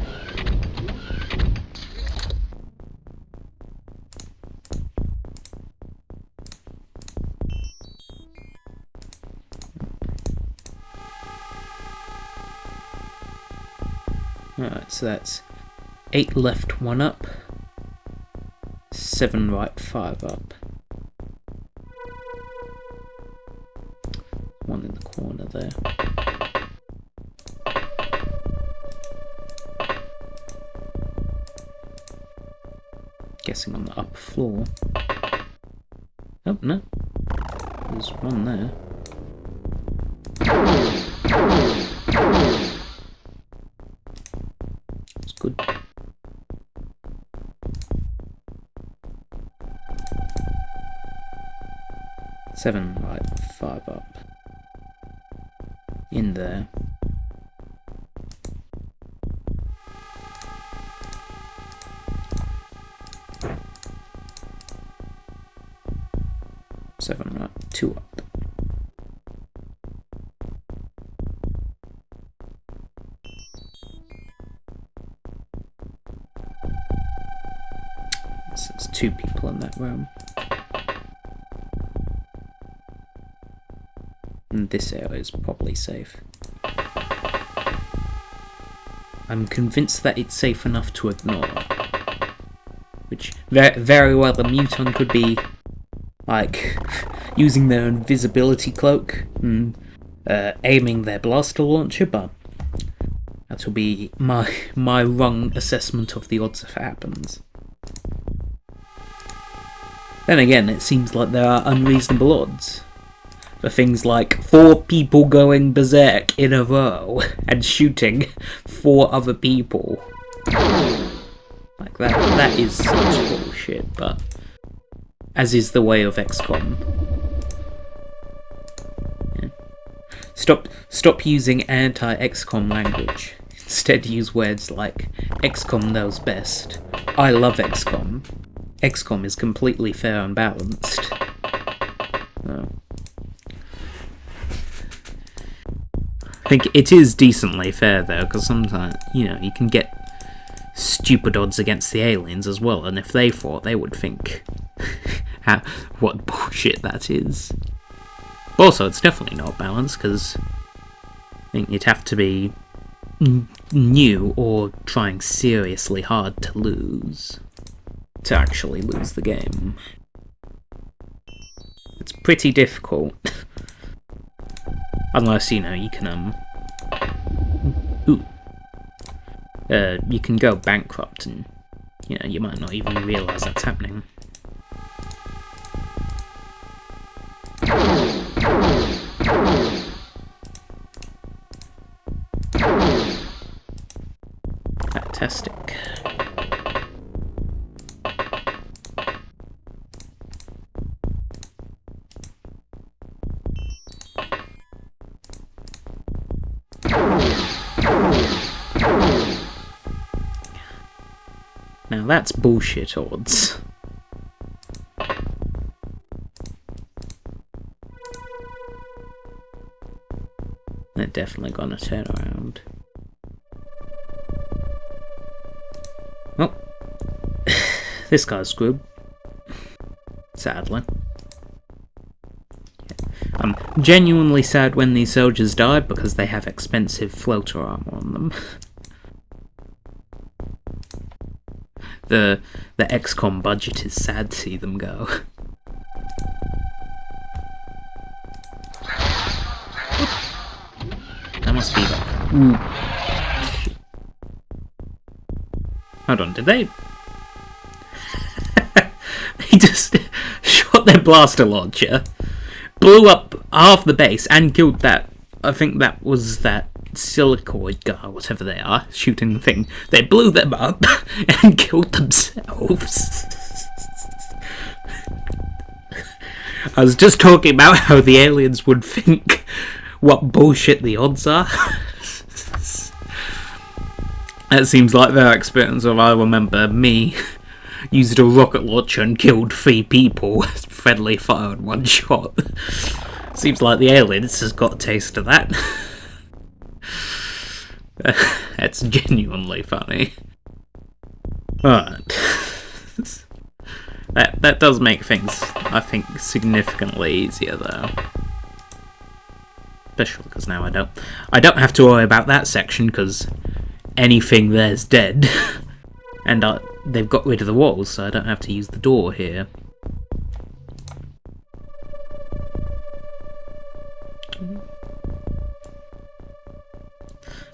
Speaker 1: Alright, so that's 8 left, 1 up. 7 right, 5 up. 1 in the corner there. Guessing on the upper floor. Oh, no. There's 1 there. It's good. Seven right, 5 up. In there. Seven right, 2 up. So there's 2 people in that room. And this area is probably safe. I'm convinced that it's safe enough to ignore. Which very well the Muton could be like using their invisibility cloak and aiming their blaster launcher, but that will be my wrong assessment of the odds if it happens. Then again, it seems like there are unreasonable odds for things like 4 people going berserk in a row and shooting 4 other people. Like that is such bullshit, but as is the way of XCOM. Yeah. Stop using anti-XCOM language. Instead use words like XCOM knows best. I love XCOM. XCOM is completely fair and balanced. Oh. I think it is decently fair though, because sometimes, you know, you can get stupid odds against the aliens as well, and if they fought, they would think what bullshit that is. But also, it's definitely not balanced, because I think you'd have to be new or trying seriously hard to lose to actually lose the game. It's pretty difficult. Unless, you know, you can you can go bankrupt and, you know, you might not even realise that's happening. Fantastic. Now that's bullshit odds. They're definitely gonna turn around. Oh. This guy's screwed. Sadly. I'm genuinely sad when these soldiers die because they have expensive floater armor on them. The XCOM budget is sad to see them go. That must be like... Ooh. Hold on, did they... They just shot their blaster launcher, blew up half the base, and killed that... I think that was that silicoid guy, whatever they are, shooting the thing. They blew them up and killed themselves. I was just talking about how the aliens would think what bullshit the odds are. That seems like their experience of, I remember me used a rocket launcher and killed 3 people with friendly fire in one shot. Seems like the aliens has got a taste of that. That's genuinely funny. Alright. That does make things, I think, significantly easier though. Especially because now I don't have to worry about that section because anything there's dead. And they've got rid of the walls, so I don't have to use the door here.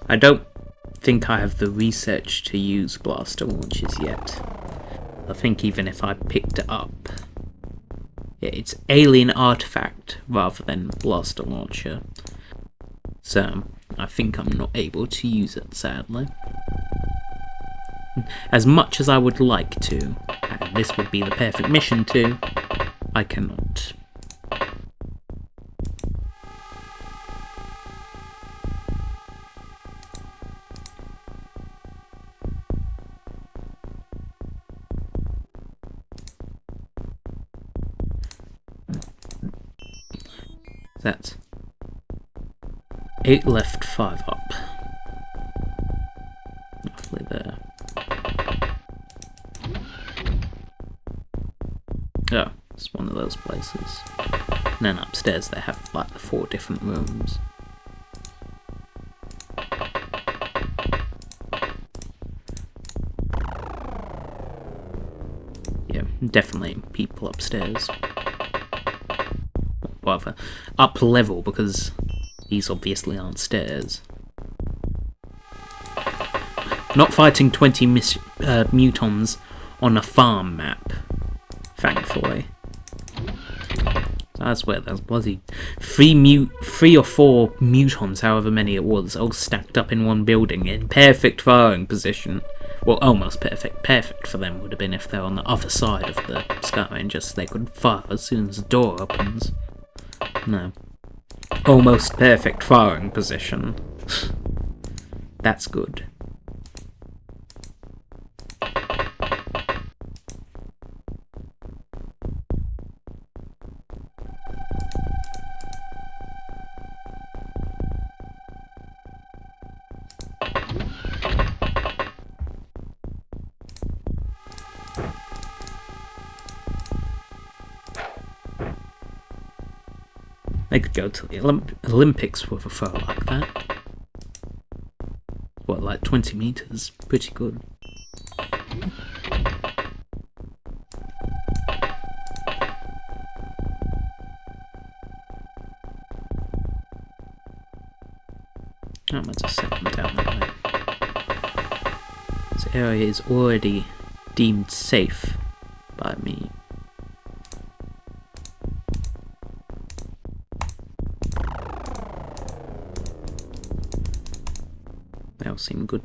Speaker 1: I don't think I have the research to use blaster launchers yet. I think even if I picked it up... Yeah, it's alien artifact rather than blaster launcher. So, I think I'm not able to use it, sadly. As much as I would like to, and this would be the perfect mission to, I cannot. That's 8 left, 5 up. Roughly there. Oh, it's one of those places. And then upstairs they have like the 4 different rooms. Yeah, definitely people upstairs. Rather, up level, because these obviously aren't stairs. Not fighting 20 Mutons on a farm map, thankfully. So that's where there's bloody 3 or 4 Mutons, however many it was, all stacked up in one building in perfect firing position. Well, almost perfect. Perfect for them would have been if they're on the other side of the sky and just they could fire as soon as the door opens. No. Almost perfect firing position. That's good. They could go to the Olympics with a throw like that. What, like 20 meters? Pretty good. I'm going to set them down that way. This area is already deemed safe by me. They all seem good.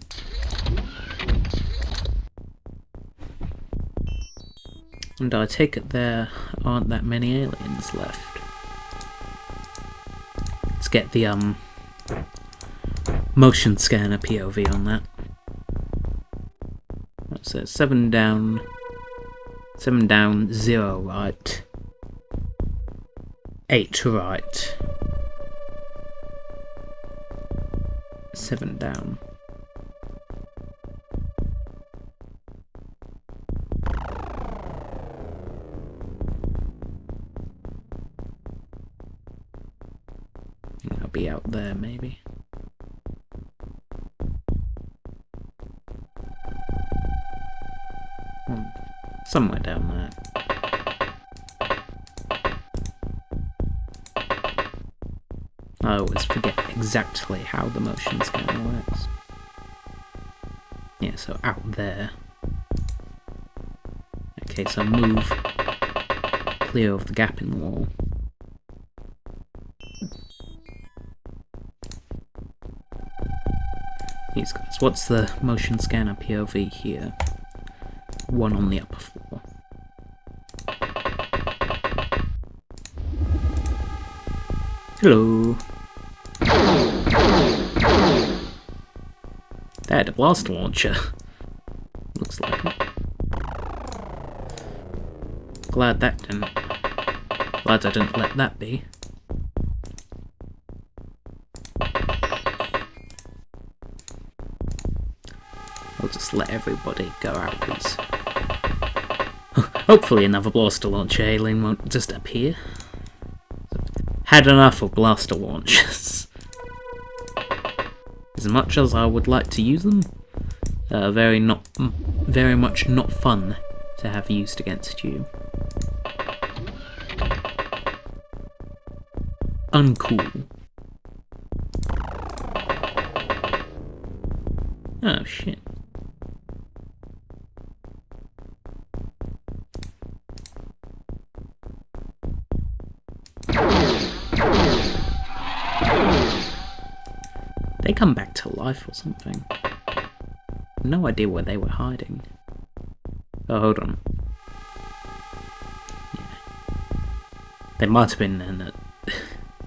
Speaker 1: And I take it there aren't that many aliens left. Let's get the motion scanner POV on that. So 7 down, 0 right, 8 right, 7 down. I'll be out there maybe. Somewhere down there. I always forget exactly how the motion scanner works. Yeah, so out there. Okay, so move clear of the gap in the wall. These guys. What's the motion scanner POV here? 1 on the upper floor. Hello. They had a blaster launcher. Looks like it. Glad I didn't let that be. I'll just let everybody go out, because hopefully another blaster launcher alien won't just appear. Had enough of blaster launchers. As much as I would like to use them, very much not fun to have used against you. Uncool. Oh shit. They come back to life or something. No idea where they were hiding. Oh, hold on. Yeah. They might have been in a...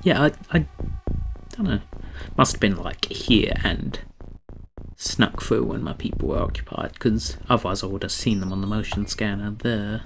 Speaker 1: Yeah, I don't know. Must have been like here and snuck through when my people were occupied, because otherwise I would have seen them on the motion scanner there.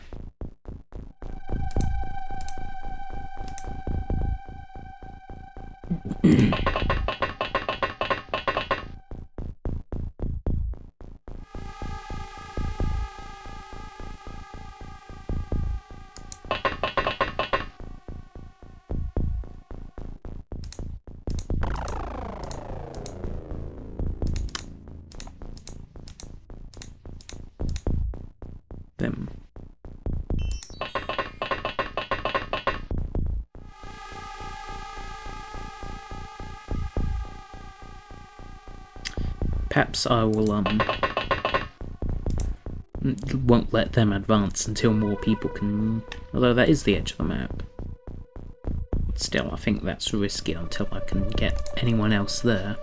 Speaker 1: Them. Perhaps I will won't let them advance until more people can, although that is the edge of the map. Still, I think that's risky until I can get anyone else there.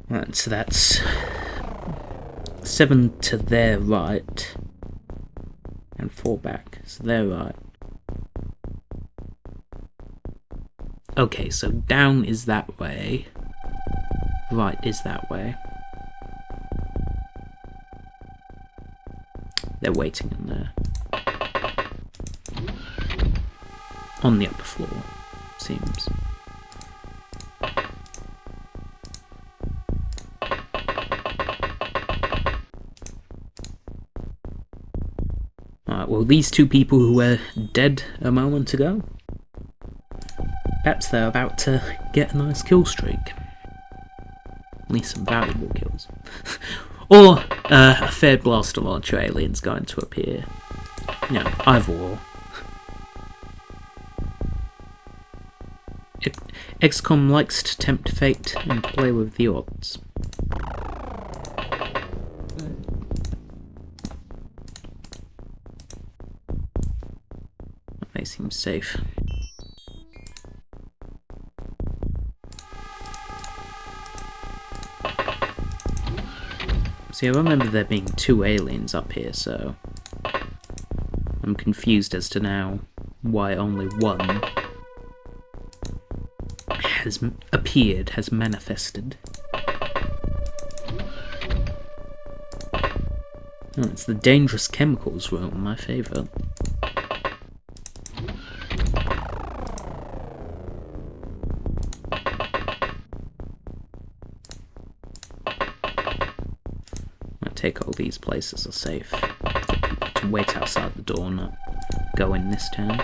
Speaker 1: Right, so that's 7 to their right and 4 back, so they're right. Okay, so down is that way, right is that way. They're waiting in there. On the upper floor, seems. Alright, well, these two people who were dead a moment ago, perhaps they're about to get a nice kill streak. At least some valuable kills. Or a fair blaster launcher alien's going to appear. You know, either or. XCOM likes to tempt fate and play with the odds. They seem safe. See, I remember there being 2 aliens up here, so I'm confused as to now why only one has appeared, has manifested. Oh, it's the dangerous chemicals room, my favourite. I take all these places are safe. For people to wait outside the door, not go in this town.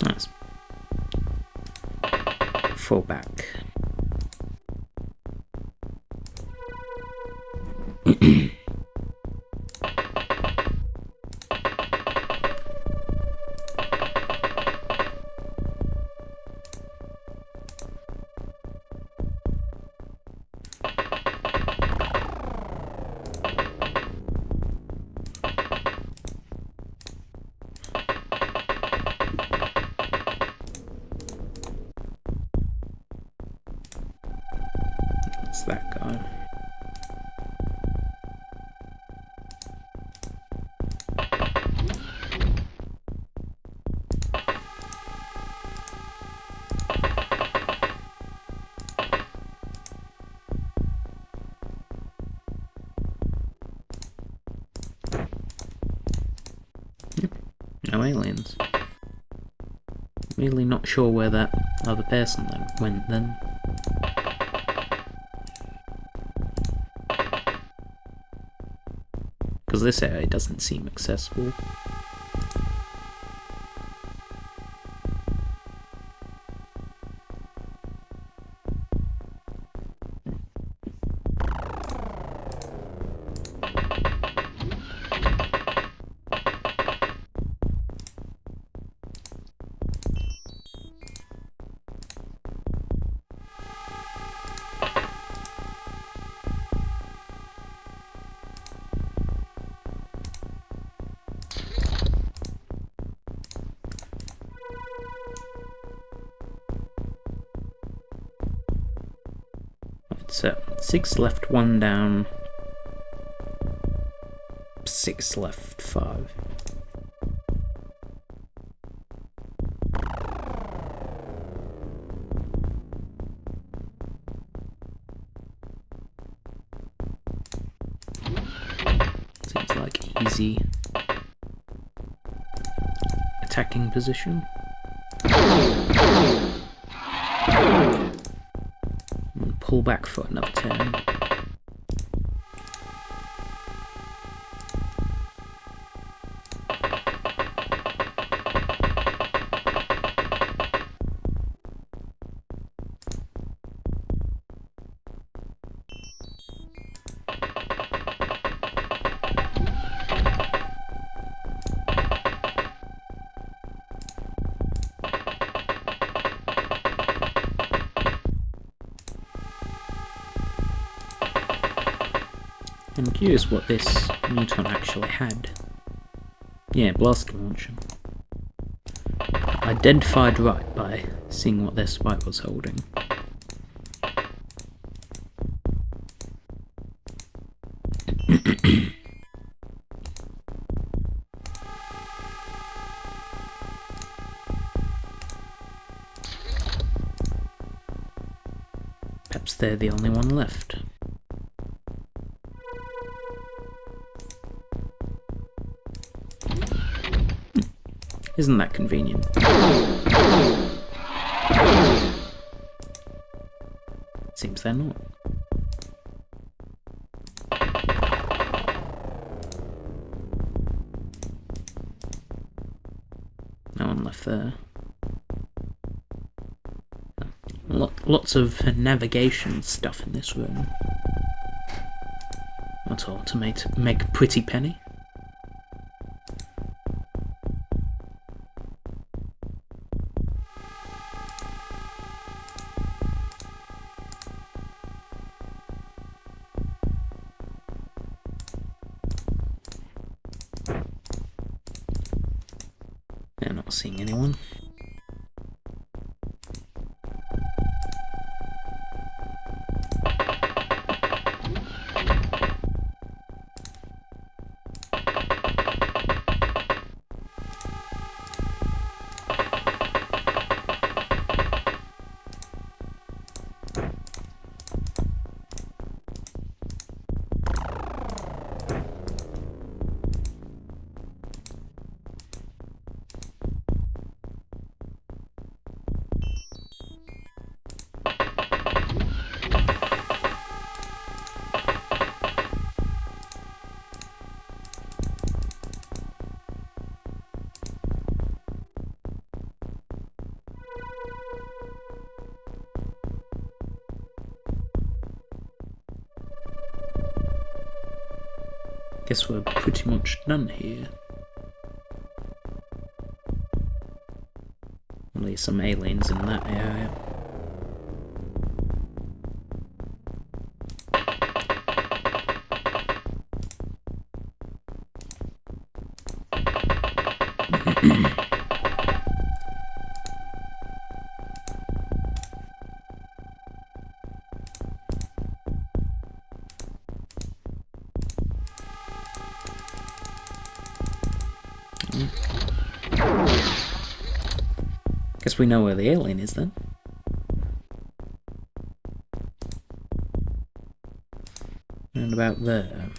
Speaker 1: Nice. Fall back. It's that guy. No aliens. Really not sure where that other person went then. Because this area doesn't seem accessible. So, 6 left, 1 down. 6 left, 5. Seems like easy attacking position. Pull back for another turn. I'm curious what this Muton actually had. Yeah, blaster launcher. Identified right by seeing what their spy was holding. Perhaps they're the only one left. Isn't that convenient? Seems they're not. No one left there. Lots of navigation stuff in this room. That's all to make a pretty penny. Yeah, not seeing anyone. Guess we're pretty much done here. At least some aliens in that area. Guess we know where the alien is then. And about there.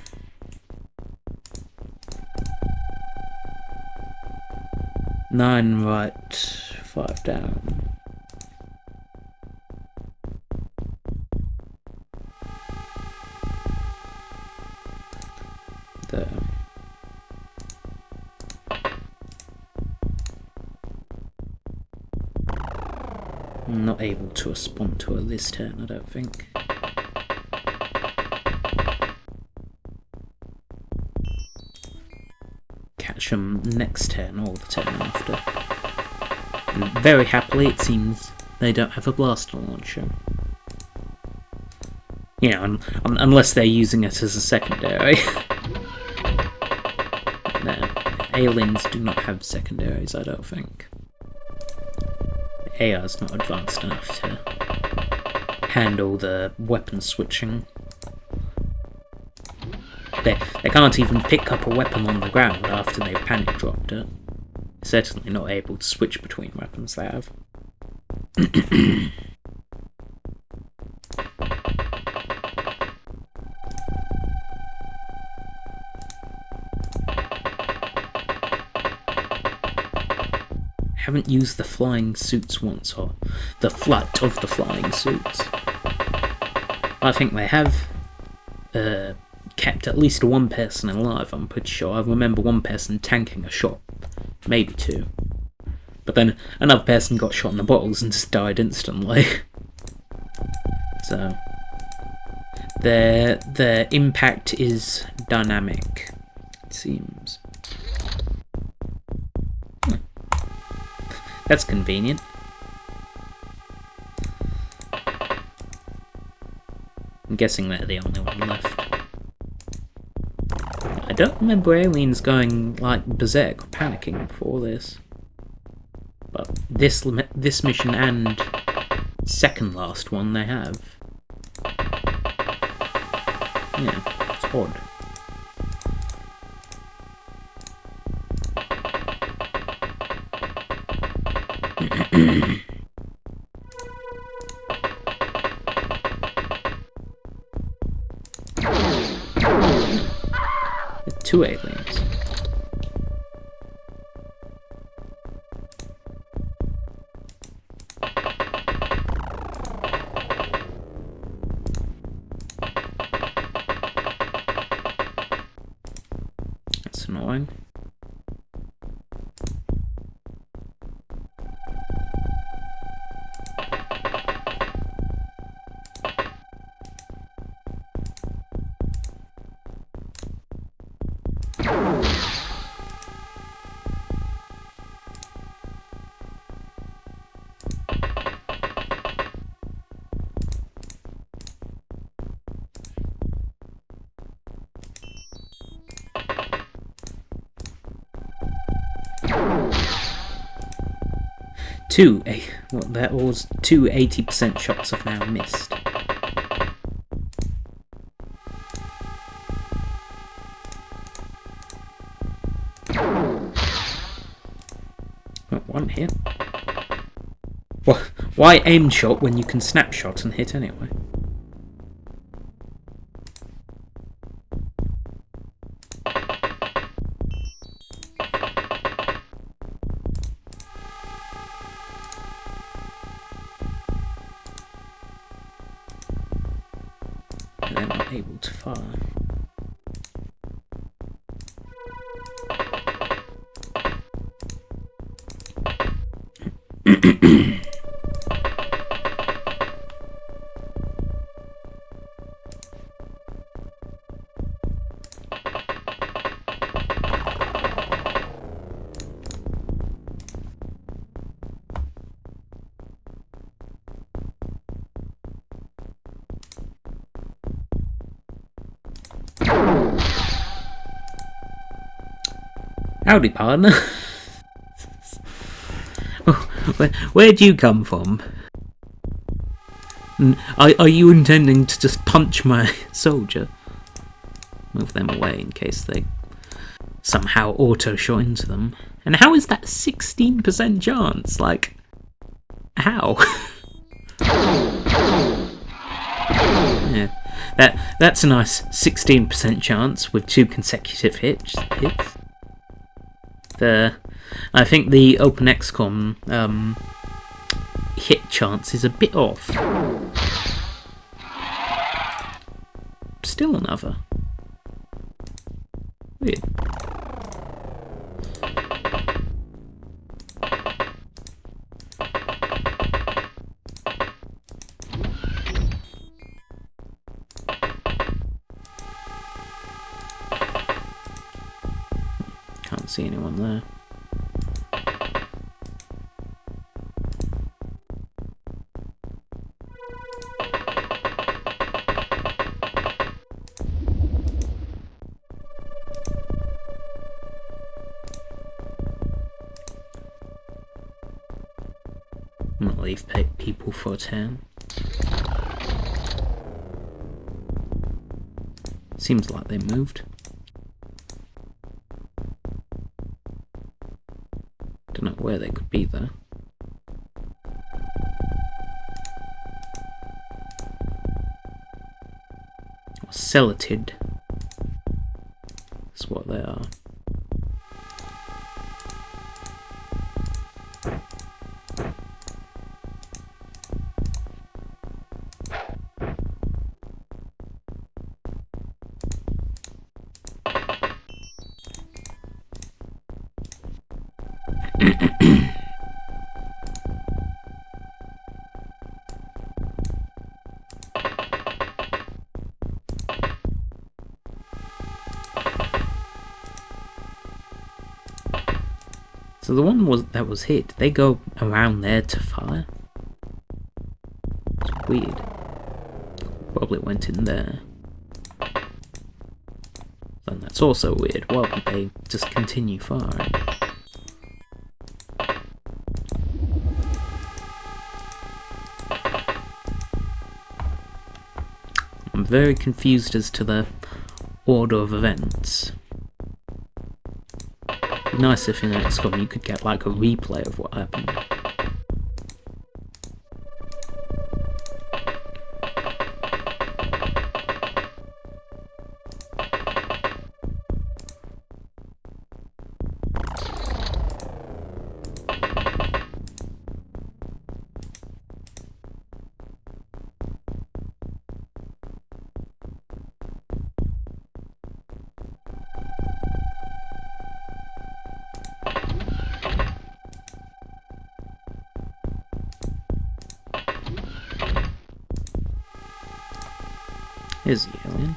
Speaker 1: Nine right, 5 down. There. I'm not able to respond to her this turn, I don't think. Catch them next turn or the turn after. And very happily, it seems they don't have a blaster launcher. You know, unless they're using it as a secondary. No, aliens do not have secondaries, I don't think. AI's not advanced enough to handle the weapon switching. They can't even pick up a weapon on the ground after they've panic dropped it. Certainly not able to switch between weapons they have. Haven't used the flying suits once, or the flight of the flying suits. I think they have kept at least one person alive, I'm pretty sure. I remember one person tanking a shot, maybe two. But then another person got shot in the bottles and just died instantly. So their impact is dynamic, it seems. That's convenient. I'm guessing they're the only one left. I don't remember aliens going, like, berserk or panicking before this. But this mission and second last one they have. Yeah, it's odd. Two aliens. going. That was two 80% shots have now missed. Oh, one hit. Why aim shot when you can snapshot and hit anyway? They're not able to fire. Howdy, partner. Where'd you come from? Are you intending to just punch my soldier? Move them away in case they somehow auto-shot into them. And how is that 16% chance? Like, how? Yeah, that's a nice 16% chance with 2 consecutive hits. I think the Open XCOM hit chance is a bit off. Still another. Weird. Can't see anyone there. I'm gonna leave people for a turn. Seems like they moved. Don't know where they could be though. Or celatid. That's what they are. So the one that was hit, they go around there to fire? It's weird. Probably went in there. Then that's also weird. Why would they just continue firing? I'm very confused as to the order of events. It'd be nice if in XCOM you could get like a replay of what happened. Here's the alien.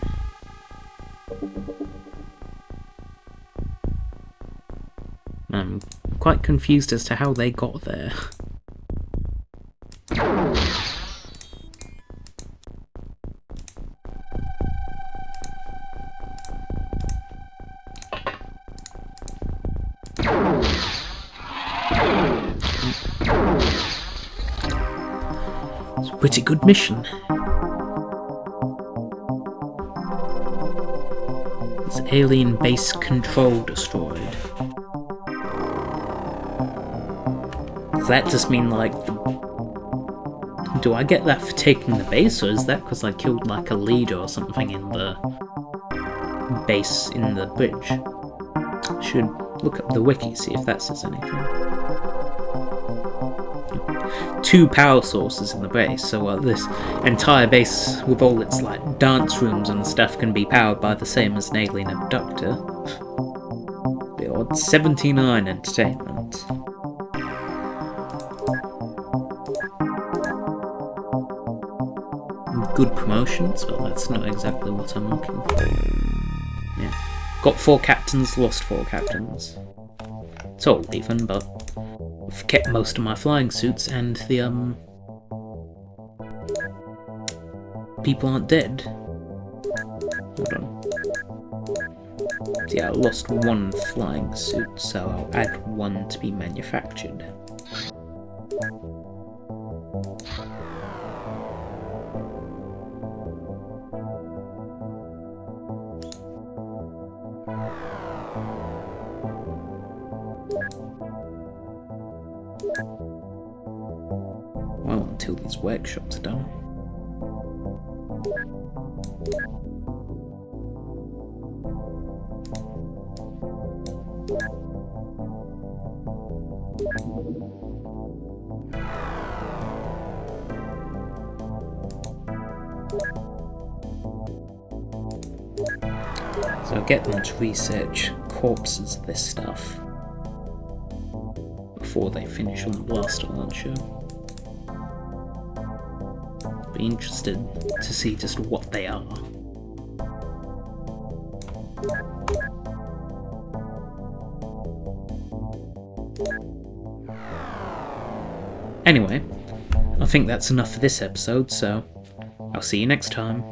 Speaker 1: I'm quite confused as to how they got there. It's a pretty good mission. It's alien base control destroyed. Does that just mean, like, do I get that for taking the base, or is that because I killed, like, a leader or something in the base in the bridge? Should look up the wiki, see if that says anything. 2 power sources in the base, so this entire base with all its, like, dance rooms and stuff can be powered by the same as an alien abductor. The odd 79 entertainment. Good promotions, but that's not exactly what I'm looking for. Yeah. Got 4 captains, lost 4 captains. It's all even, but I've kept most of my flying suits, and the, people aren't dead. Hold on. Yeah, I lost 1 flying suit, so I'll add 1 to be manufactured. Well, until these workshops are done. So I'll get them to research corpses of this stuff before they finish on the blaster launcher. Be interested to see just what they are. Anyway, I think that's enough for this episode, so I'll see you next time.